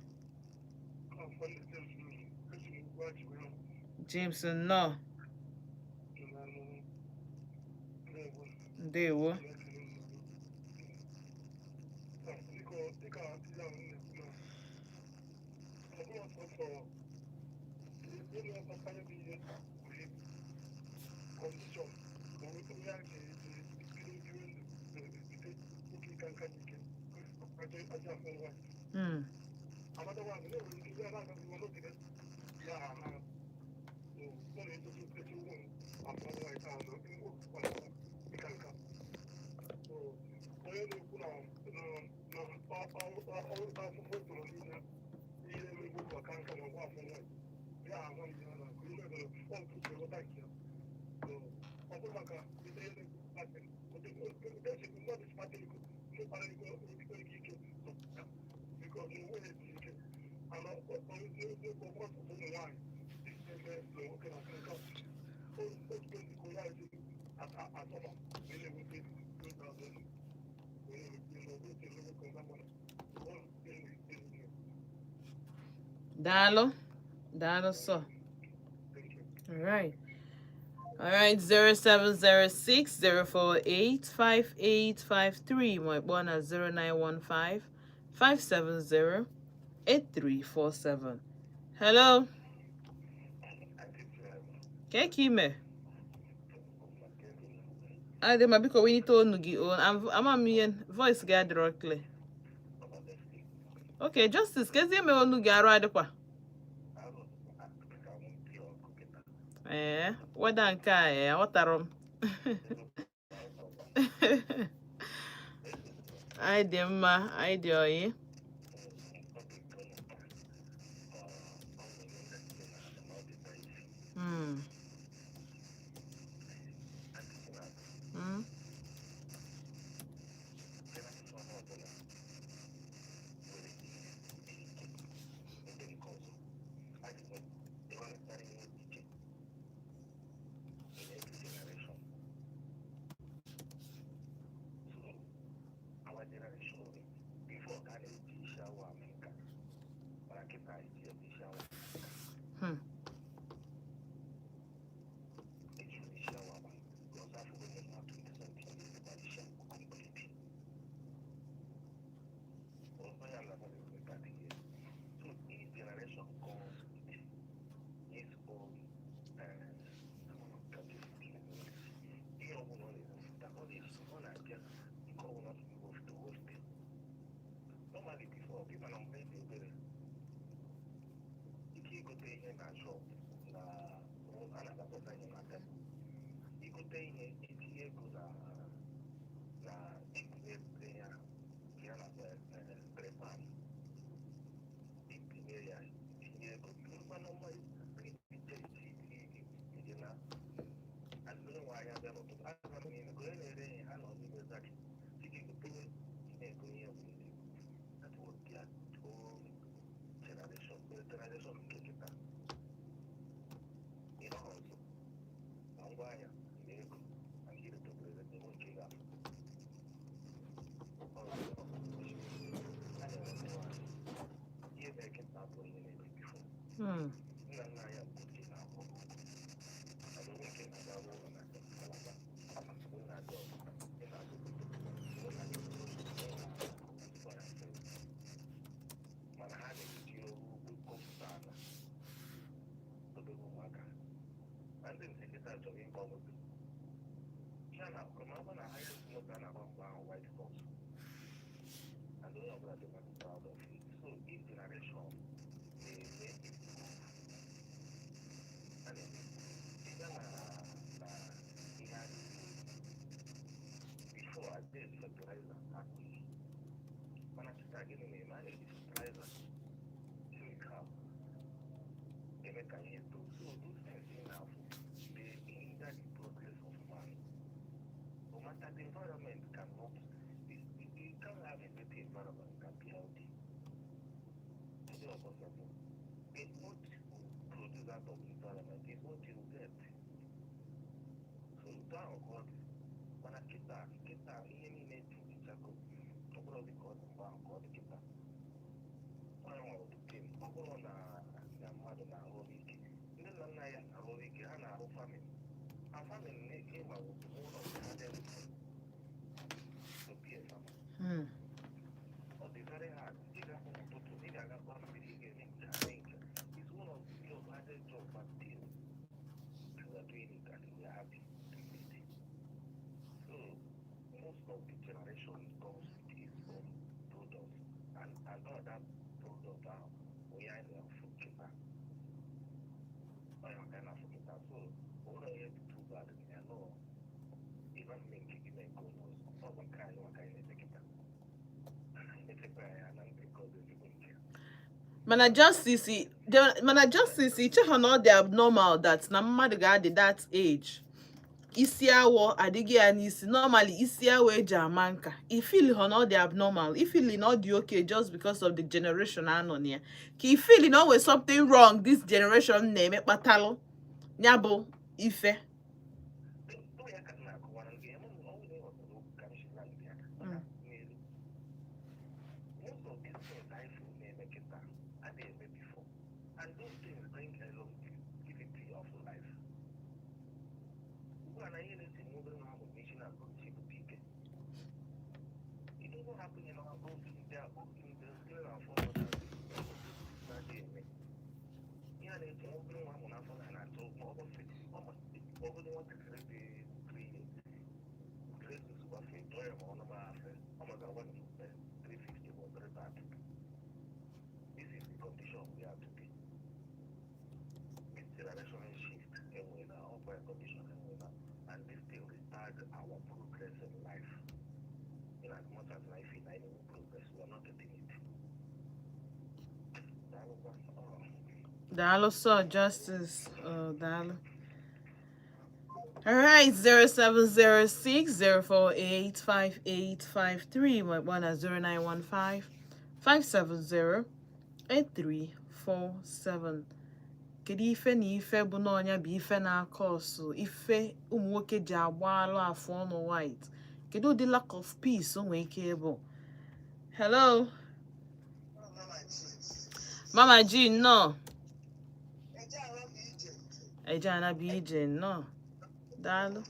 James nnọọ. Ndewo. Daalụ sọ. All right, 0706048583 ma kpọọ na 0915570847. Hello. Ka ime? Adị ma biko winite onu gị ama m ihe voice gị adịrọ clear. Okay, Justice, kezi eme onu gị arụ adịkwa? Weda nke a aghọtara m. Anyị dị mma, anyị dị oyi. igote ihe na shop na a na-agakọta ihe na tebụl igote ihe itinye ego na itinye ya ya na prepan itinye ya itinye ego mmanụ mmanya ije na adịrị nwaanyị abịa n'ụtụtụ agara m n'ime ka onye na-ere ihe ha nọ n'ime zaki ike gotewe na-ego ihe bụ ndị that was their own generation nke kịta ihe ọzọ na ngwaahịa na ego na ihe retobere enwe nke ga-afụ ihe na-eketa bụ ihe na-eme bifo nna nna ya bụ oke na-akwụ onye nke na-aga ụlọ na alaba na-adọ mana ha na-eji ọrụ ugbo kọpụta ala obere ụmụaka na ndị nsekịta chọrọ ịgba moto ya na akụrụmagba na ahịa moto a na-agba mgbe ahụ white bus and onye ọbụla dị mmadụ proud of it so this generation na-eme ịga na ihe a before a na-eji fertilizer akụghị mana chịta gịnị na-eme a na-eji fertilizer chemical eme ka ihe too so those things in now they hinder the progress of man no matter the environment cannot you can't have a better environment that be healthy it's not possible it's what you produce out of the environment is what you get so down God mana kita ihe niile tinyechago ọ bụrụ dị ka ọ dị mgbe ahụ ka ọ dị kịta onye nwere otuke ọ bụrụ na mmadụ na-arụ ọrụ ike ndị nna nna ya na-arụ ọrụ ike ha na-arụ famin na famin na-eke ma ụlọ ha dị ọ dị very hard ịga n'ụtụtụ ị ga-agakwa mmiri ị ga-eme nke ha nke is one of the hardest job but still you are doing it and you are happy doing it so most of the generation comes with its own products and all that product now we are in the food kipper I am kind of forget so all I have to do that I know even make it make go knows all the kind of take it mana justice icheha na ọ dị abnormal that na mmadụ ga-adị that age isi awọ adịghị ya n'isi normally isi awọ eji ama nka ifili ha na ọ dị abnormal ifili na ọ dị okay just because of the generation anọ na ya ka ifili na o nwere something wrong this generation na-eme kpatalụ ya bụ ife Dalo so justice Dalo. All right, 0706-048-5853. My one at 0915-570-8347. Kedu ife na ife bụ n'ọnya bụ ife na-akọ ọsụ ife ụmụ nwoke ji agba alụ afọ ọnụ white. Kedu ụdị lack of peace o nwere ike bụ? Hello. Mama G, no. Ejana bụ ije no. Daalụ.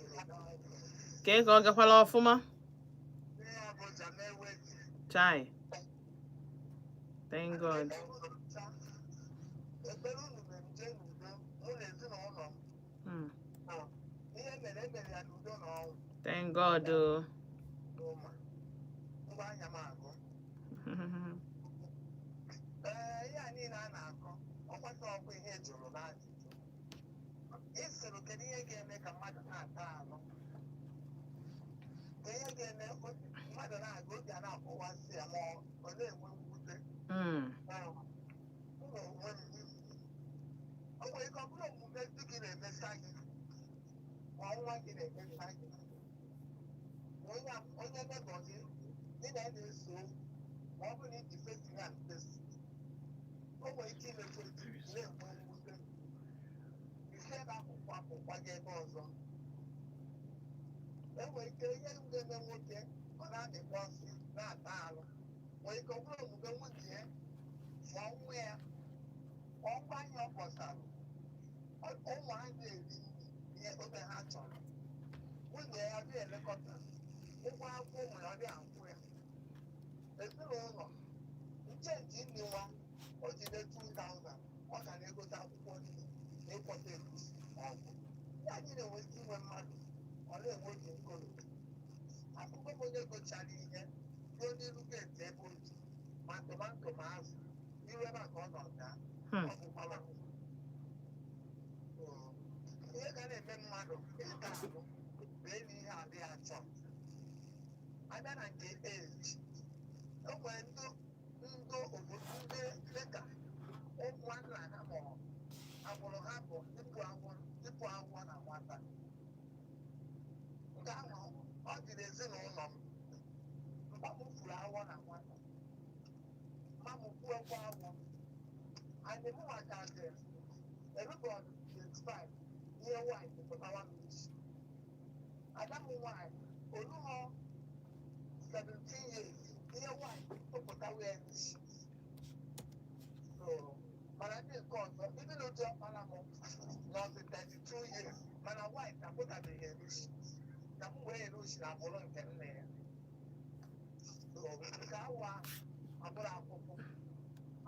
Ka ọ gakwala ọfụma? Chai. Thank God. Thank God. ọkwata ọkụ ihe jụrụ n'ajụjụ ịsịrị kedu ihe ga-eme ka mmadụ na-ata anụ ka ihe ga-eme mmadụ na-aga oge a na-akpọwasị ya ma ọ na-enwe mwute ụlọ onwe m o nwere ike ọ bụrụ omume ndị gị na-emesa gị ma nwa gị na-emesa gị onye nebọ gị dị na na-eso ma ọ bụrụ na iji fesi na mkpesi o nwere ike imefe na-enwe mwute isi ebe akwụkwọ gị ebe ọzọ enwere ike ihe na-eme nwoke ọ na-amịkpọ nsị na-ata alụ nwere ike ọ bụrụ omume nwunye ya ma nwa ya ọnwa anya ọ kpọsara ụmụ ha na-eri nri ihe obe ha chọrọ nwunye ya dị elekọta ụgwọ akwụkwọ ụmụ ya ọ dị akwụ ya ezinụlọ nchenji nri nwa o jide 2000 ọ ga na-egote akwụkwọ nri na ịkwọta egusi ọgwụ ya anyị na-enwe ike inwe mmadụ ọ na-enwe oge nkolo akwụkwọ bụ onye gochara ihe ruo n'iru geeti ebe otu ma tomato ma azụ iru ebe a ka ọ nọ gaa ọ bụkwala ihe ga na-eme mmadụ ịta ahụ bụ elu ihe adịghị achọ abịa na nke eji o nwere ndị obodo ndị dịka ụmụnna ha ma agbụrụ ha bụ ịpụ agwọ na nwata nke ahụ ọ dịrị ezinụlọ m mgba m furu agwọ na nwata ma m kwuokwa agwọ anyị mụ maka ndị erubọd 25 ihe nwaanyị pụtawa m isi ada m nwaanyị olughọ 17 years ihe nwaanyị tụpụtawa ya n'isi mana ndị nke ọzọ ndị na oji ọkpara m nọzi 32 years mana nwaanyị apụtabeghị ya n'isi na m wee yere osi na agbụrụ nke nne ya nke awa agbụrụ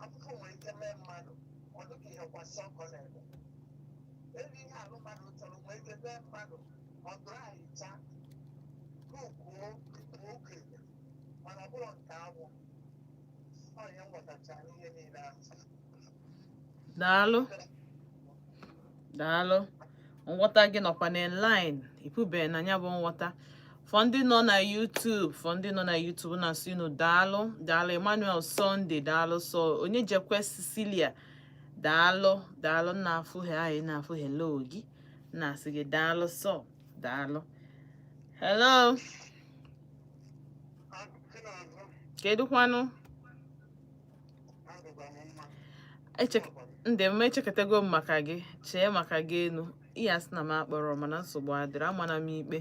akwụkwọ nwere ike mee mmadụ ọ dịka ihe kwasị ọkọ na-eme ebe ihe alụ mmadụ chọrọ nwere ike mee mmadụ ọ dụrụ ahịcha kukuo okenye mana ọ bụrụ nke agwụ onye nghọtacha ihe niile ahụ daalụ nghọta gị nọkwa n'line ikwubeghị na ya bụ nghọta fọ ndị nọ na YouTube na-asụ inu daalụ Emmanuel Sunday daalụ sọ onye jekwe Cecilia daalụ na-afụghị anyị na-afụghị hello gị na-asị gị daalụ sọ daalụ hello kedụkwanụ ndị m echekọtago m maka gị chee maka gị enu ihe asị na m akpọrọ mana nsogbu adịrị amana m ikpe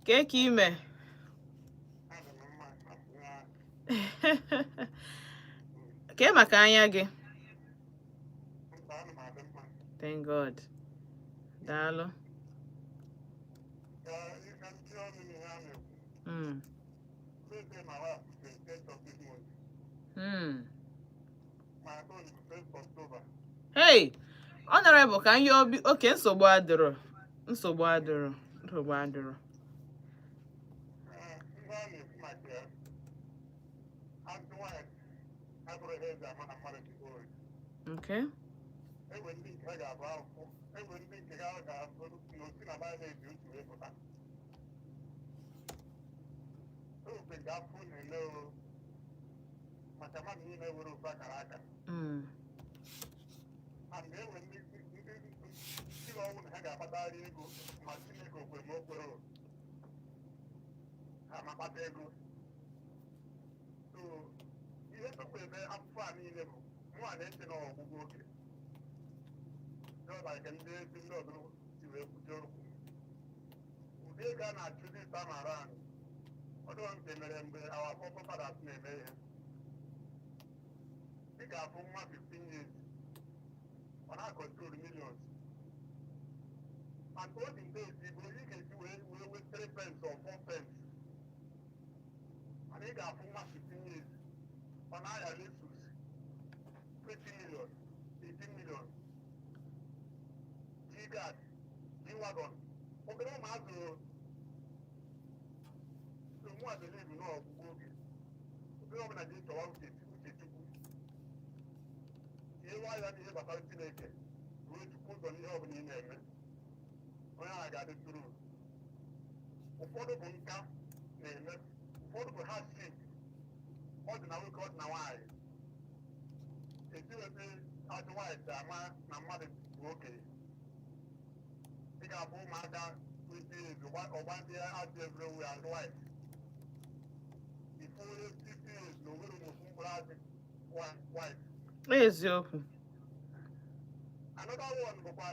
ka ime kee maka anya gị thank God daalụ hey honorable ka ihe obi oke nsogbu adịrọ okay ịwa ya n'ihe gbasara Chineke wee chukwu ụzọ n'ihe ọ bụla ị na-eme onye ahụ ga-adị tụrụ ụfọdụ bụ nka na-eme ụfọdụ bụ ha si ọ dị na nwoke ọ dị na nwaanyị ejiwezi ajụ nwaanyị si ama na mmadụ bụ okenye ị ga-abụ ụmụaka isi ezu ọgba ndị ajụ egwuregwu ya ajụ nwaanyị ifo onye isi ezu na onwere ụmụ mkpụrụ ajụ nwaanyị eziokwu another one bụkwa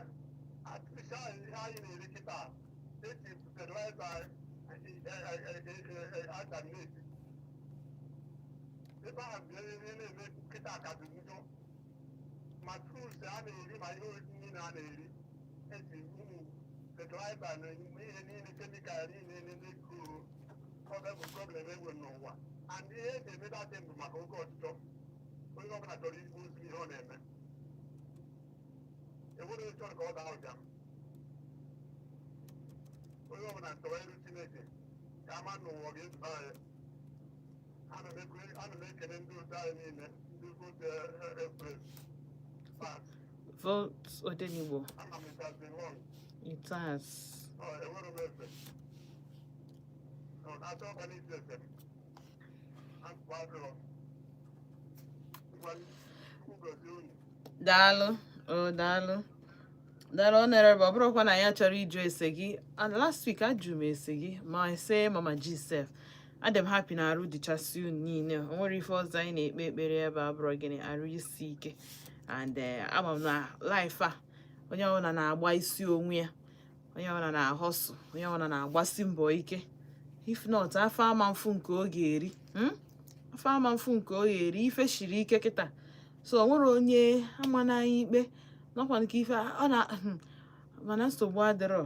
artificial ihe anyị na-eri kịta eji fertilizer ajaneti ebe ahụ bụ ihe na-eme kịta kazi njọ ma fruits a na-eri ma ihe oriri niile a na-eri eji ụmụ fertilizer na ihe niile kemikal niile na-ekuru ọbụ bụ problem enwe n'ụwa and ihe eji eme datị bụ maka oge ọchịchọ onye ọbụla chọrọ igbu ozu ihe ọ na-eme enwere onye chọrọ ka ọ daa ụja onye ọbụla ntọwa iru Chineke ka ama n'ụwa ga-ezute anyị ana m ekele ndị otu anyị niile ndị vote express vote Odenigbo ana m itazi long it has enwere m efe achọ ọkwa n'isi efe m akụkụ adịrọ ngwa chukwu gozie unu daalụ daalụ ọ nere bụ ọ bụrụkwa na ya chọrọ ịjụ ese gị and last week ajụ m ese gị ma ese mama G sef adị m happy na arụ dịchasị unu niile o nwere ife ọzọ anyị na-ekpe ekpere ebe abụrụ gịnị arụ isi ike and ama m na life a onye ọbụla na-agba isi onwe ya onye ọbụla na-ahọsụ onye ọbụla na-agbasi mbọ ike if not afọ ama mfu nke ọ ga-eri afọ ama mfu nke ọ ga-eri ife shiri ike kịta so o nwere onye ama n'anya ikpe nakwa nke ife ọ na mana nsogbu adịrọ.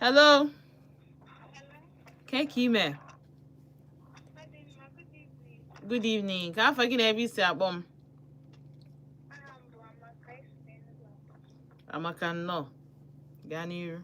Hello ka ime good evening ka afọ gị na ebe isi akpọ m Amaka nnọọ gaa n'iru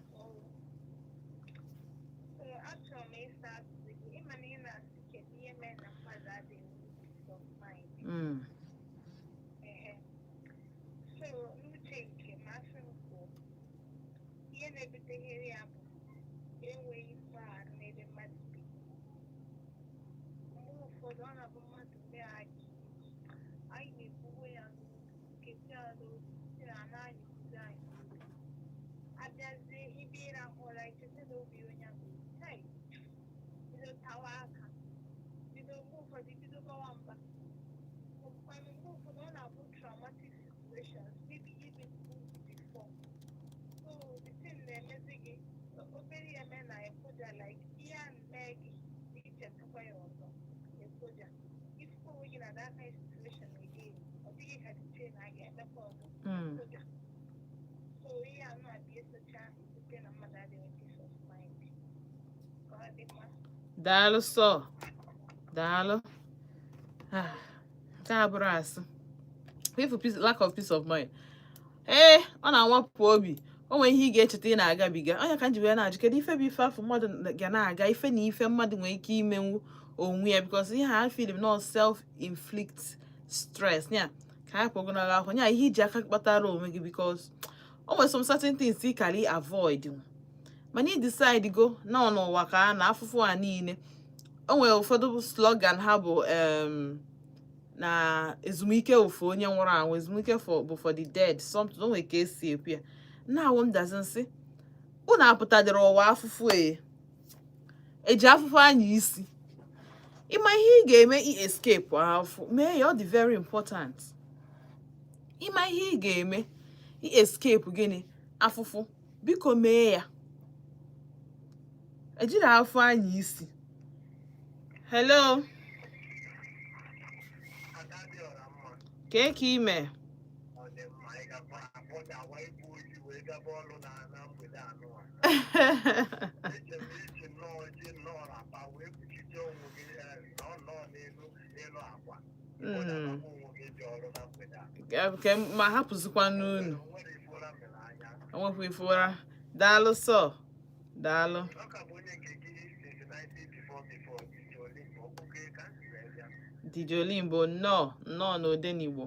daalụ sọ daalụ nke a bụrụ asị lack of peace of mind ọ na-anwapụ obi o nwere ihe ị ga-echeta ị na-agabiga onye ka m ji wee na-ajụ kedu ife bụ ife afọ mmadụ ga na-aga ife na ife mmadụ nwere ike imenwu onwe ya because ihe a film not self-inflict stress ya ka ya pụgonaga ahụ ya ihe iji aka kpatara onwe gị because o nwere some certain things ị kara avoid mana ị decide go na n'ụwa ka a na afụfụ a niile o nwere ụfọdụ slogan ha bụ na ezumike ofu onye nwụrụ anwụ ezumike bụ for the dead something o nwere ka esi ekwu ya na-awụ m dazi nsị unu apụtadịrị ụwa afụfụ eji afụfụ anya isi ịma ihe ị ga-eme escape afụ mee ya ọ dị very important ịma ihe ị ga-eme escape gịnị afụfụ biko mee ya ejiri afụ anya isi. Hello ka ime ma hapụzikwa n'unu onwekwa ife ụra daalụ sọ daalụ DJ Olimbo nnọọ n'Odenigbo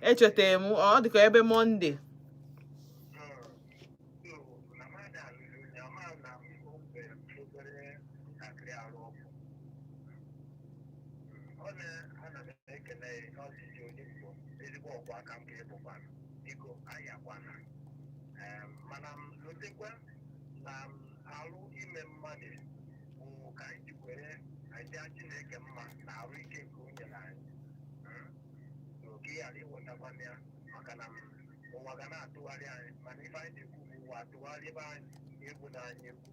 Echetara m ọ dịka ebe Mọnde. Mana lotekwa na arụ ime mmadụ bụ ka anyị ji were aja Chineke mma na arụ ike nke o nyere anyị n'oge ghara ịghọtakwana ya maka na ụwa ga na-atụgharị anyị mana ife anyị na-ekwu bụ ụwa atụgharịba anyị egwu na anyị egwu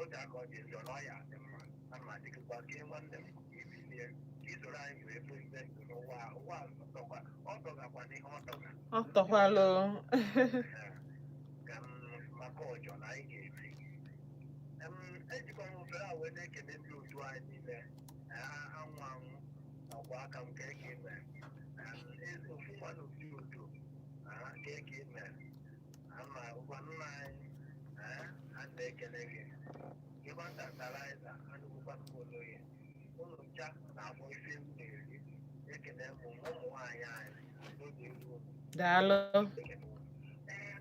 oge aka ọ dị njọ na ọ ya adị mma ana m adịgịkwa ka nwanne m ibilie ka isoro anyị wee fozie ndụ n'ụwa ụwa ọ dọgakwana ihe ọ dọga Ọ tọkwalụ. maka ọjọ na anyị ga-esi ejikwa m ofere a wee na-ekele ndị otu anyị niile anwụ anwụ ọgwa aka m ka eke ime ofu nwa na otu otu ka eke ime ama ụgwa nna anyị a na-ekele gị ịgba ntataraịza anụgwụkwa oloye ụlọ ncha na-agbọ ife m na-eri ekele m ụmụ nwaanyị anyị n'oge ruo Daalụ.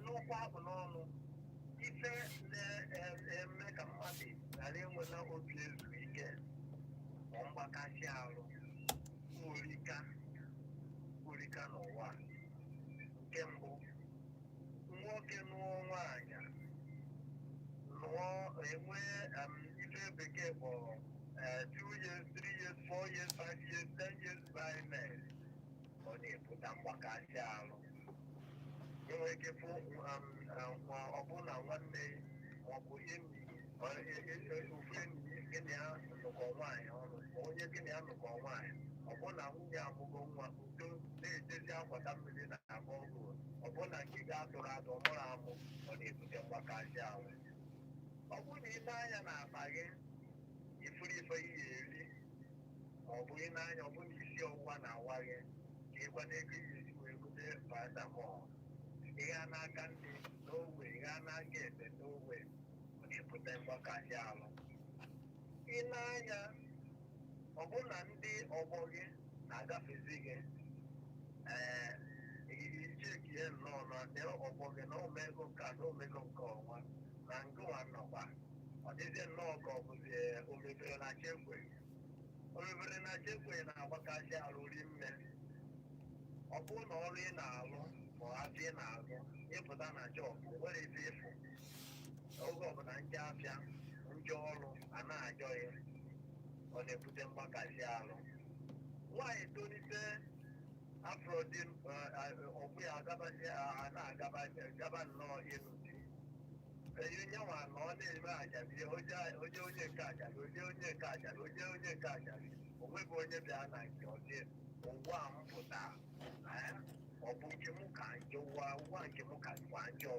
n'ụkwa abụ n'ọnụ ife na-eme ka mmadụ ghara enwela obi ezu ike ma mgbakasị arụ orika n'ụwa nke mbụ nwoke nụọ nwaanyị nụọ enwee ife bekee kpọrọ 2 years 3 years 4 years 5 years 10 years barrenness ọ na-epụta mgbakasị arụ enwere ike fụ ọbụna nwanne maọbụ enyi ofu enyi gịnị ya nụkọ nwaanyị ọrụ ma onye gịnị ya nụkọ nwaanyị ọbụna nwunye amụgo nwa udo na-ejezi akwata mmiri na agba ọgụ ọbụna nke ga-atụrụ atụ mụrụ amụ ọ na-ebute mgbakasị ahụ ọ bụrụ na ị na-anya na akpa gị ifuru ife ihe eri maọbụ ị na-anya ọbụna isi ọwụwa na-awa gị ka ịgwa n'ego ihe esi wee gote paracetamol ịgha n'aka ndị n'ogbe ịgha n'aka ebe n'ogbe ọ na-ebute mgbakasị ahụ ị na-anya ọbụna ndị ọgbọ gị na-agafezi gị icheki ya nnọọ na ọgbọ gị na omego nka na omego nke ọnwa na ngụwa nnọkwa ọ dịzie nnọọ ka ọ bụzi omebere na chekwe na-agbakasị arụ rinne ọ bụrụ na ọrụ ị na-alụ ma afọ ị na-azụ ịpụta na chọpụ nwere ebe ịfụ oge ọbụla ndị afịa ndị ọrụ a na-ajọ ya ọ na-ebute mgbakasị arụ nwaanyị tolite afro dị ọgbụ ya na-agaba nnọọ elu di nyenwa na ọ na-eme ajabi onye nke ajabi onye nke ajabi onye nke ajabi onweghị onye bịa na nke ọdị ụwa m pụta ọ bụ nke m ka njọ ụwa nke m ka kwa njọ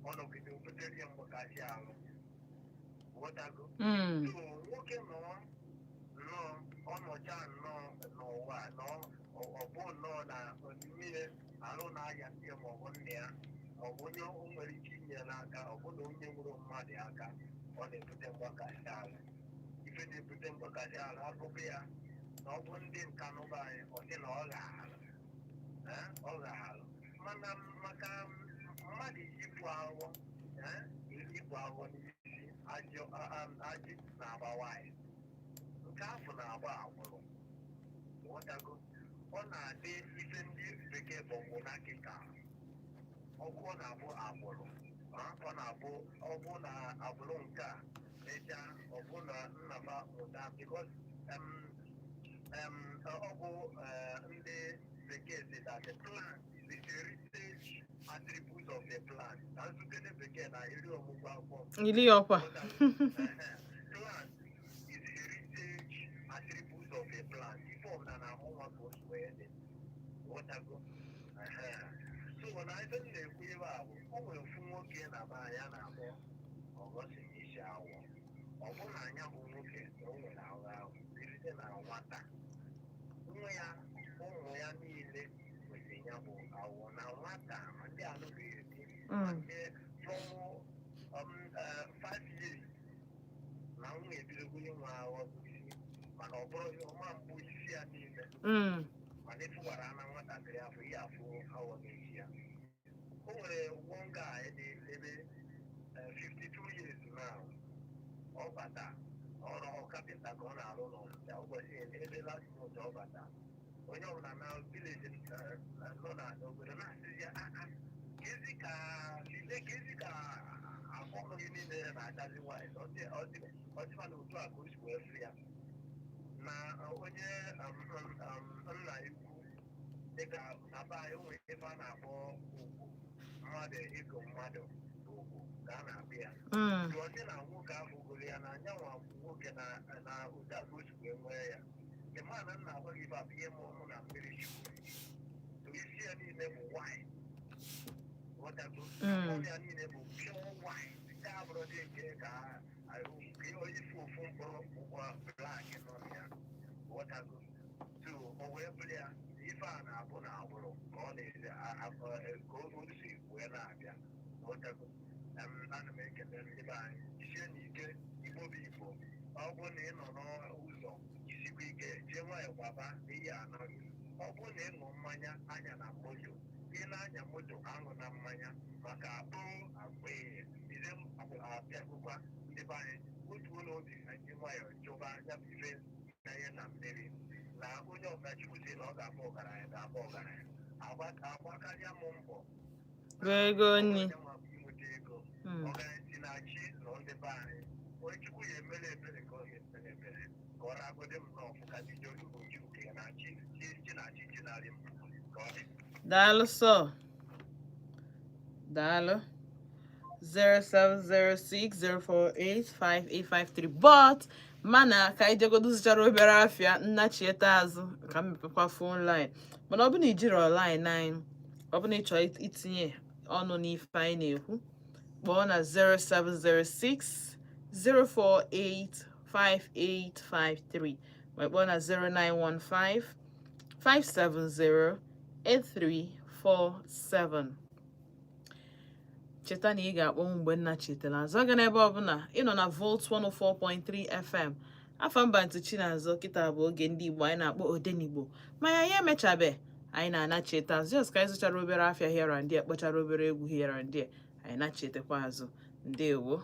ọnọgide obutere ya mgbakasị arụ ghọtago nwoke nnọọ ọnọcha nnọọ n'ụwa ọ bụ nnọọ na mmiri arụ na-aya ndị maọbụ nne ya maọbụ onye o nwere ike inye n'aka ọ bụ na onye nwere mmadụ aka ọ na-ebute mgbakasị arụ ife na-ebute mgbakasị arụ akụkọ ya na ọ bụ ndị nka n'ụba anyị ọ sị na ọ gaghalụ mana maka mmadụ ibu ahụhọ n'isi ajị na-agba nwaanyị nke afọ na-agba agbụrụ ghọtago ọ na-adị ife ndị bekee bọbụ na kịta ọgụ ọ na-abụ agbụrụ ọ na-abụ ọbụ na agbụrụ nke a mecha ọbụ na nnaba ụda bikos ọgụ ndị bekee si that the plant is the heritage attribute of the plant na nzukene bekee na iri ọmụgwọ akwụkwọ Ili ọkwa. plant is the heritage attribute of a plant ife ọbụla na-amụ nwa ka osu wee dị ghọtago so na ife m na-ekwu ebe a bụ o nwere ofu nwoke na be anya na-abụ ọgọsi isi awọ ọ bụ na anya bụ nwoke na o nwere ahụ ahụ site na nwata nwa ya ụmụ ya niile nwere ya bụ awọ na nwata ma ndị alụbeghị di ma ndị fọmụ 5 years na nwunye ebidogoro ịnwe ahụ isi mana ọ bụrụ ọma mbụ isi ya niile mana ịfụwara na nwatakịrị afọ ihe afọ awọ n'ezi ya. O nwere one guy ebe 52 years now. Ọ bata ọrụ kapịnta ka ọ na-arụ n'ọnịcha ụbọchị ebe last month ọ bata. Onye ọbụla na vileji nọ n'obodo na-asịzi ya kezi ka afọ gị niile na-achazi nwanyị ọdịma na otu a ka o si wee fụ ya na onye nna ikwu dịka na be anyị nwere ebe a na-akpọ ugwu mmadụ ịgụ mmadụ ugwu ka a na-akpụ ya ọsị na nwoke ahụ gụrụ ya na anyanwụ nwoke na otu a ka o si wee nwee ya mana nna agwa gị bụ ihe mụrụ na mmiri chukwu isi ya niile bụ wine ya niile bụ pure wine nke a bụrụ dị nke ka onye isi ofu mkpụrụ ụgbọ blak nọ ya ghọtago tu o wee bụrụ ya ife a na-abụ na agbụrụ ka ọ na-eze ka o si wee na-abịa ghọtago ana m ekele ndị be anyị isie n'ike igbo bụ igbo ọ bụrụ na ị nọ n'ụzọ isikwa ike jee nwayọ gbaba n'ihi anaghị ọ bụrụ na ịṅụ mmanya anya na moto ị na-anya moto aṅụ na mmanya maka ize abịagokwa ndị be anyị otu ụlọ obi na ndị nwayọ chụba anya bụ ife nanye na mmiri na onye ọbụla chikwuzi na ọ ga-abụ ọgaranya ga-abụ ọgaranya agbakarịa m mbọ ego nni inweta ego ọgaranya si na chi nọ ndị be anyị onye chukwu ya emere ebere ka ọ ga-emere ebere ka ọ ragode m n'ọfụ ka ndị ji olugo ji uke na chi na chi chi narị m ka ọ dị. Daalụ sọ. Daalụ. 07060485853 but mana ka anyị jegodo zụchara obere afịa nnachieta azụ ka m mepekwa phone line mana ọ bụ na ijiri online anyị ọ bụ na ị chọrọ itinye ọnụ n'ife anyị na-ekwu kpọọ na 07060485853 ma kpọọ na 09155708347. cheta na ị ga-akpọnwụ mgbe nna chetara azụ aga n'ebe ọbụla ịnọ na Volt 104.3 FM afọ mba ntụchi na-azụ kịta bụ oge ndị Igbo anyị na-akpọ Odenigbo ma ya emechabe anyị na-anacheta azụ just ka anyị zụchara obere afịa here and there kpọchara obere egwu here and there anyị na-chetakwa azụ ndewo.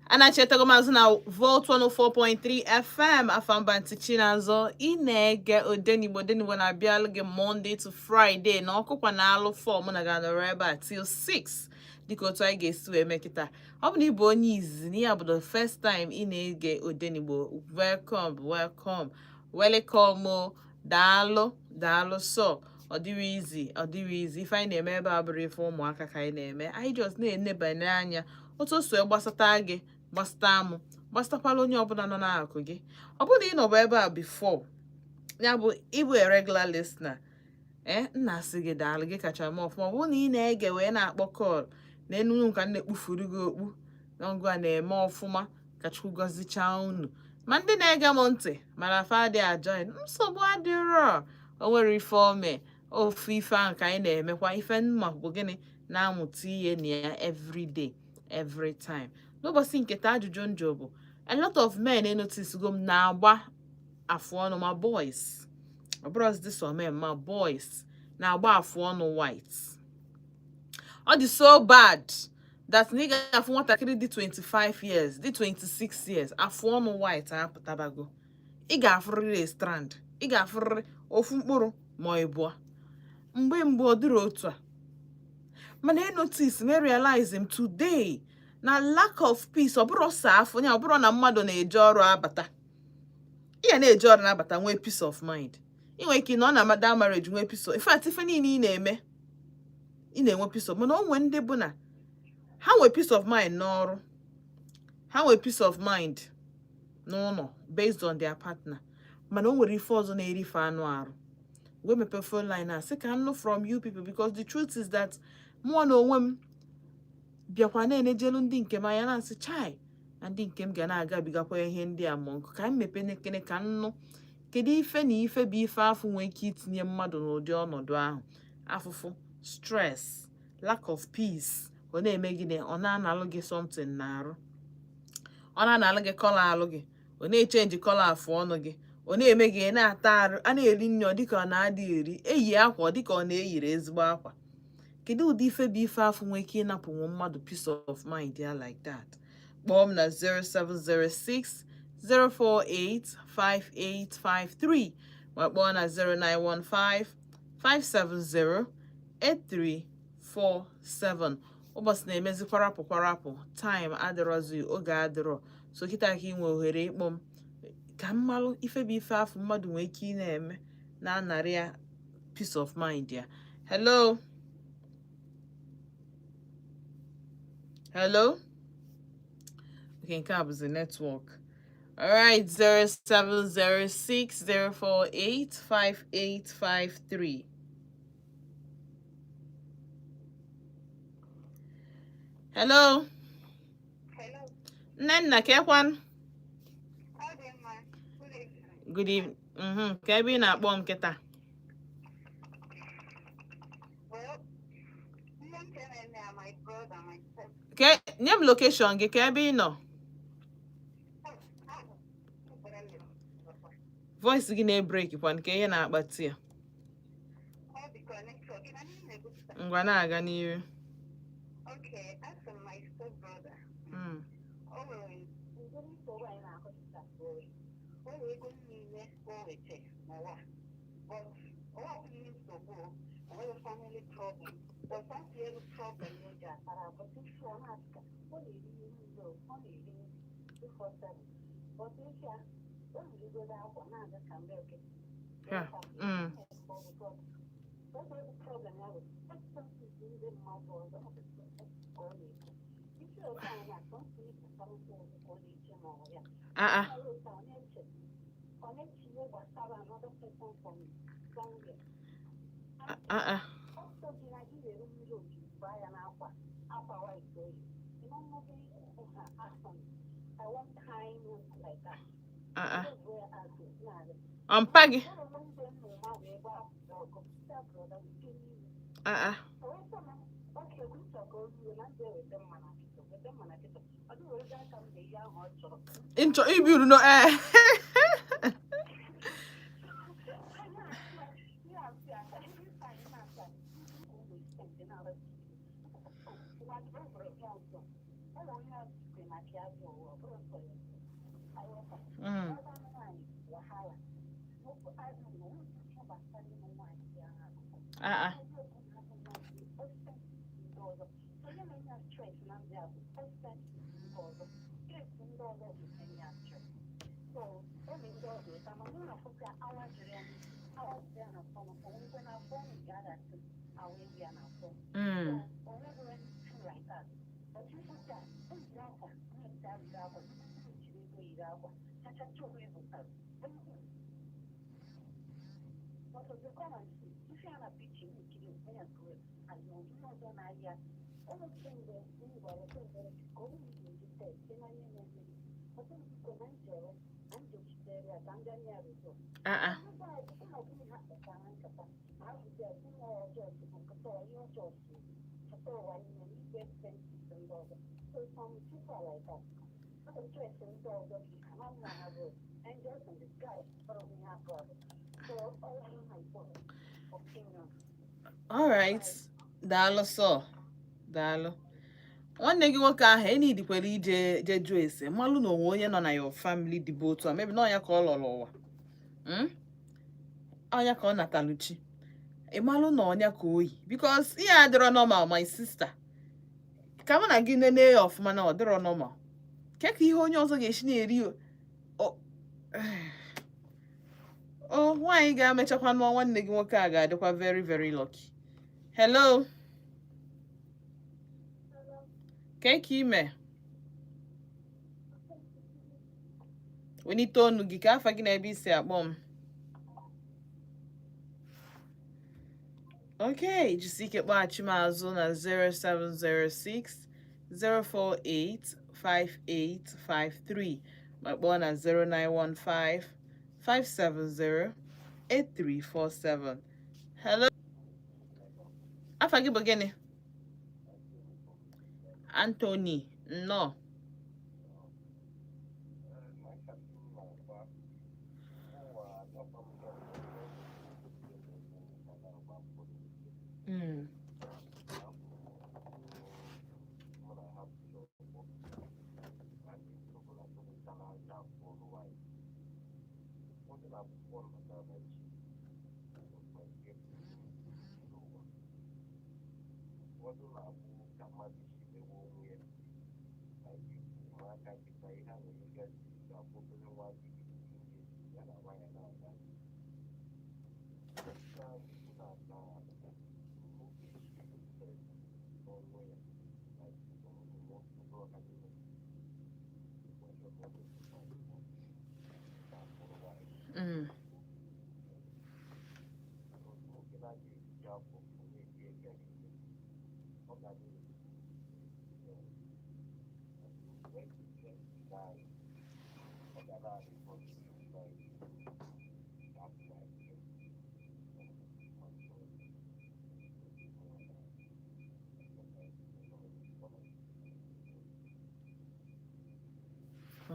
Anachetago maazụ na Volt 104.3 FM afambanti Chinazọ ị na-ege Odenigbo na-abịalụ gị Monday to Friday na ọkụkwa na-alụ fọm na ga-anọrọ ebe a till 6 dịka otu anyị ga-esi wee mekịta. Ọ bụ na ịbụ onye izizi na ya bụ the first time ị na-ege Odenigbo, welcome o, daalụ sọ. Ọ dịrị izi ife anyị na-eme ebe a bụrụ ife ụmụaka ka anyị na-eme. Anyị just na-enebanye anya otu o si gbasata gị, gbasata mụ, gbasatakwala onye ọbụla nọ n'akụ gị. Ọ bụrụ na ị nọbụ ebe a before, ya bụ ịbụ a regular listener, nna asị gị daalụ, gị kacha m ọfụma. Ọ bụrụ na ị na-ege wee na-akpọ kọl na enunu nka na-ekpufuru gị okpu na ngụ a na-eme ọfụma, ka Chukwu gọzichaa unu. Ma ndị na-ege m ntị mana fadị ajoin, nsogbu adịrọ, o nwere ife ome, ofu ife ahụ ka anyị na-emekwa. Ife mma bụ gịnị? Na-amụta ihe na ya everyday, every time. N'ụbọchị nketa ajụjụ njọ bụ, a lot of men enotisgo m na-agba afụ ọnụ, ma boys, ọ bụrụ this one men, ma boys na-agba afụ ọnụ white. Ọ dị so bad that na ị ga-afụ nwatakịrị dị 25 years, dị 26 years, afụ ọnụ white apụtabago. Ị ga-afụrịrị a strand, ị ga-afụrịrị ofu mkpụrụ ma ọ ịbụọ. Mgbe ọ dịrị otu a. Mana notice me realize him today na lack of peace ọ bụrụ ọsọ afọ ya, ọ bụrụ na mmadụ na-eje ọrụ abata. Ihe na-eje ọrụ na-abata nwee peace of mind. Ị nwere ike na ọ na-amada marriage nwee peace of, in fact ife niile ị na-eme ị na-enwe peace of, mana o nwee ndị bụ na ha nwee peace of mind n'ọrụ, ha nwee peace of mind n'ụlọ based on their partner, mana o nwere ife ọzọ na-erife anụ arụ. We mepe phone line na say can know from you people, because the truth is that mụ na onwe m bịakwa na-enejelu ndị nke m anya na-asị chai na ndị nke m ga na-agabigakwa ihe ndị a mọ nkụ ka m mepe nekene ka nnụ kedu ife na ife bụ ife afụ nwee ike itinye mmadụ n'ụdị ọnọdụ ahụ. Afụfụ, stress, lack of peace, ọ na-eme gị ọ na-analụ gị something n'arụ, ọ na-analụ gị kọla alụ gị, ọ na-echenji kọla afụ ọnụ gị, ọ na-eme gị na-ata arụ, a na-eri nri ọ dịka ọ na-adị eri, eyi akwa ọ dịka ọ na-eyiri ezigbo akwa. Kedu ụdị ife bụ ife afụ nwee ike ịnapụ nwa mmadụ peace of mind ya like that? Kpọọ m na 0706 048 5853 ma kpọọ na 0915 570 8347. Ụbọchị na-emezi kwarapụ, time adịrọzi, oge adịrọ, so kịta ka ị nwee ohere ịkpọ m ka mmalụ ife bụ ife afụ mmadụ nwee ike ị na-eme na-anarị ya peace of mind ya. Hello? Okay, nke a bụzi network. Alright, 0706 048 5853. Hello? Hello. Nnenna, kekwan? How do you man? Good evening. Ka ebe ị na-akpọ m kịta? Well, my brother, my sister. Nye m location gị, ka ebe ị nọ? Voice gị na-ebreak kwa nke ihe na-akpati ya. Ngwa na-aga n'ihu. Okay, as for my step brother. Family problem. But that's the other problem with that. But if you are not, what is but if you are, don't you go down for now, that can be okay. Yeah. That's the problem. I was something to do with my brother. If you are fine, I don't need to come to the college. Connect to you, but have another person from somewhere. Paggy. Intro you know All right. Daalụ sọ. Daalụ. Nwanne gị nwoke ahụ enidikwara ije jụọ ese malụ na onwe onye nọ na your family dịbe otu a mebi na ọnya ka ọ lọrọ ụwa ọnya ka ọ nataluchi ịmalụ na ọnya ka oyi because ihe adịrọ normal my sister ka mụ na gị nene ya ọfụma na ọ dịrọ normal ke ka ihe onye ọzọ ga-esi na-eri o nwaanyị ga-amechakwa nụọ nwanne gị nwoke a ga-adịkwa very very lucky. Hello. Ke ka ime wenite onu gị ka afa gị na ebe isi akpọ m. Okay, jisi ike kpọghachi m azụ na 0706 048 5853 ma kpọọ na 0915 570 8347. Hello. Afa gị bụ gịnị? Anthony. No.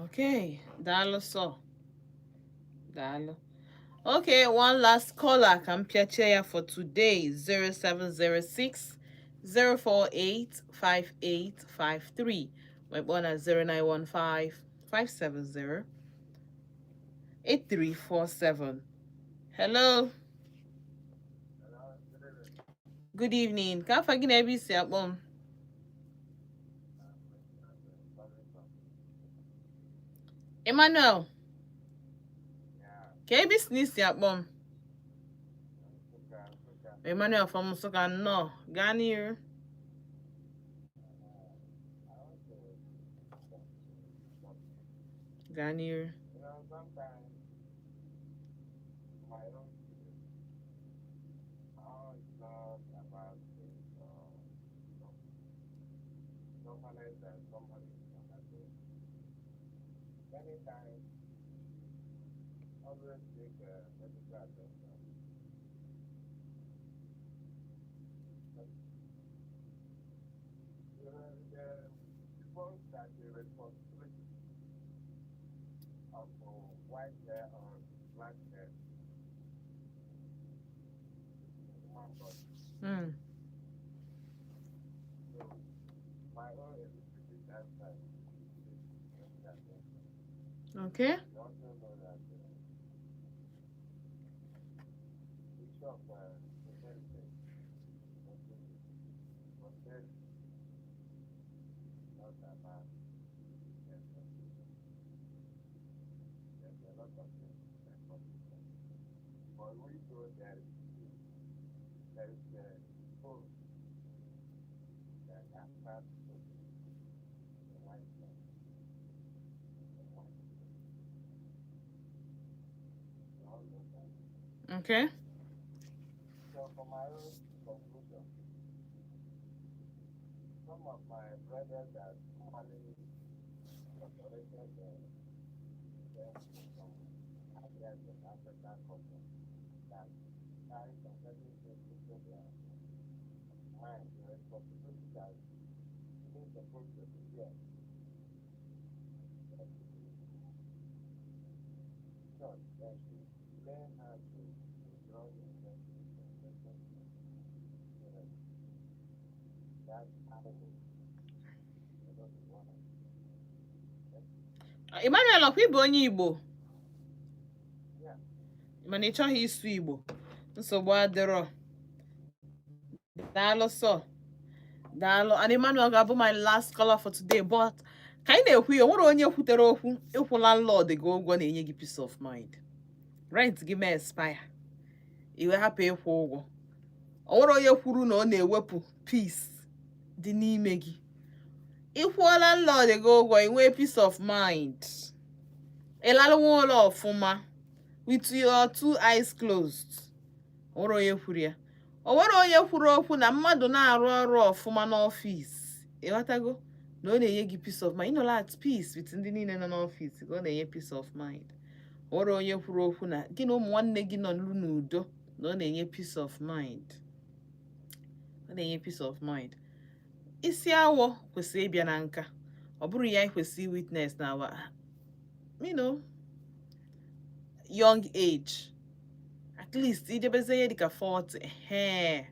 Okay, daalụ sọ. Daalụ. Okay, one last caller can pịachie ya for today 0706 048 5853 my phone at 0915 570 8347. Hello. Good evening. Ka afa gị na ebe isi akpọ m? Emmanuel. Ka ebe isi n'isi akpọ m? Emmanuel from Nsukka. No, gaa n'ihu. Gaa n'ihu. White hair or black hair. So my own is outside. Okay. You also know that each of the heritage was very not about there's a lot of things that come from. But we know there is food that are part of the white man. We all know that. Okay. So for my own conclusion, some of my brothers that normally operated them from areas of African culture that carry some certain things into their mind, the responsibility that even supposed to be there. So they should learn how to withdraw themselves from certain things. That's how they want to. Emmanuel ọkwa ịbụ onye Igbo Yeah. mana ị chọghị ịsụ Igbo nsogbu adịrọ daalụ sọ daalụ and Emmanuel ga-abụ my last caller for today but ka anyị na-ekwu ya nwere onye kwutere okwu ịkwụ landlord gị ụgwọ na-enye gị peace of mind rent gị ma expire iwe hapụ ịkwụ ụgwọ o nwere onye kwuru na ọ na-ewepụ peace dị n'ime gị ịkwụọ landlord gị ụgwọ inwee peace of mind ịlalụwa ụlọ ọfụma with your 2 eyes closed o nwere onye kwuru ya o nwere onye kwuru okwu na mmadụ na-arụ ọrụ ọfụma n'ọfịs ịghọtago na ọ na-enye gị peace of mind ịnọla at peace with ndị niile nọ n'ọfịs ka ọ na-enye peace of mind o nwere onye kwuru okwu na gị na ụmụ nwanne gị nọ n'udo na ọ na-enye peace of mind ọ na-enye peace of mind isi awọ kwesịrị ịbịa na nka ọ bụrụ ya kwesịrị witness na our young age at least ijebeze ihe dịka 40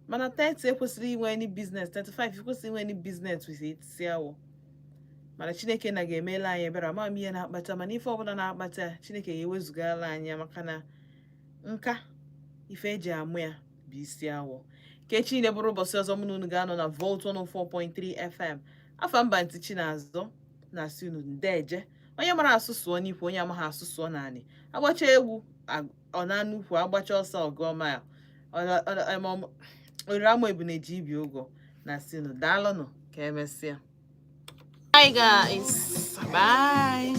mana 30 ekwesịrị inwe any business 35 ekwesịrị inwe any business with isi awọ mana Chineke na ga-emela anyị ebere ama m ihe na-akpata mana ife ọbụla na-akpata Chineke ga-ewezugala anyị maka na nka ife eji amụ ya bụ isi awọ kechi ile bụrụ ụbọchị ọzọ mụ na unu ga-anọ na Volt 104.3 FM afa mba ntị Chinazọ na-asị unu ndeje onye mara asụ sụọ n'ikwu onye amaghị asụ sụọ naanị agbacha egwu ọ na-anụ ukwu agbacha ọsọ ọgụọma ya oriri ama ebu na-eji ibi ụgwọ na-asị unu daalụnụ ka emesịa. Bye guys. Bye.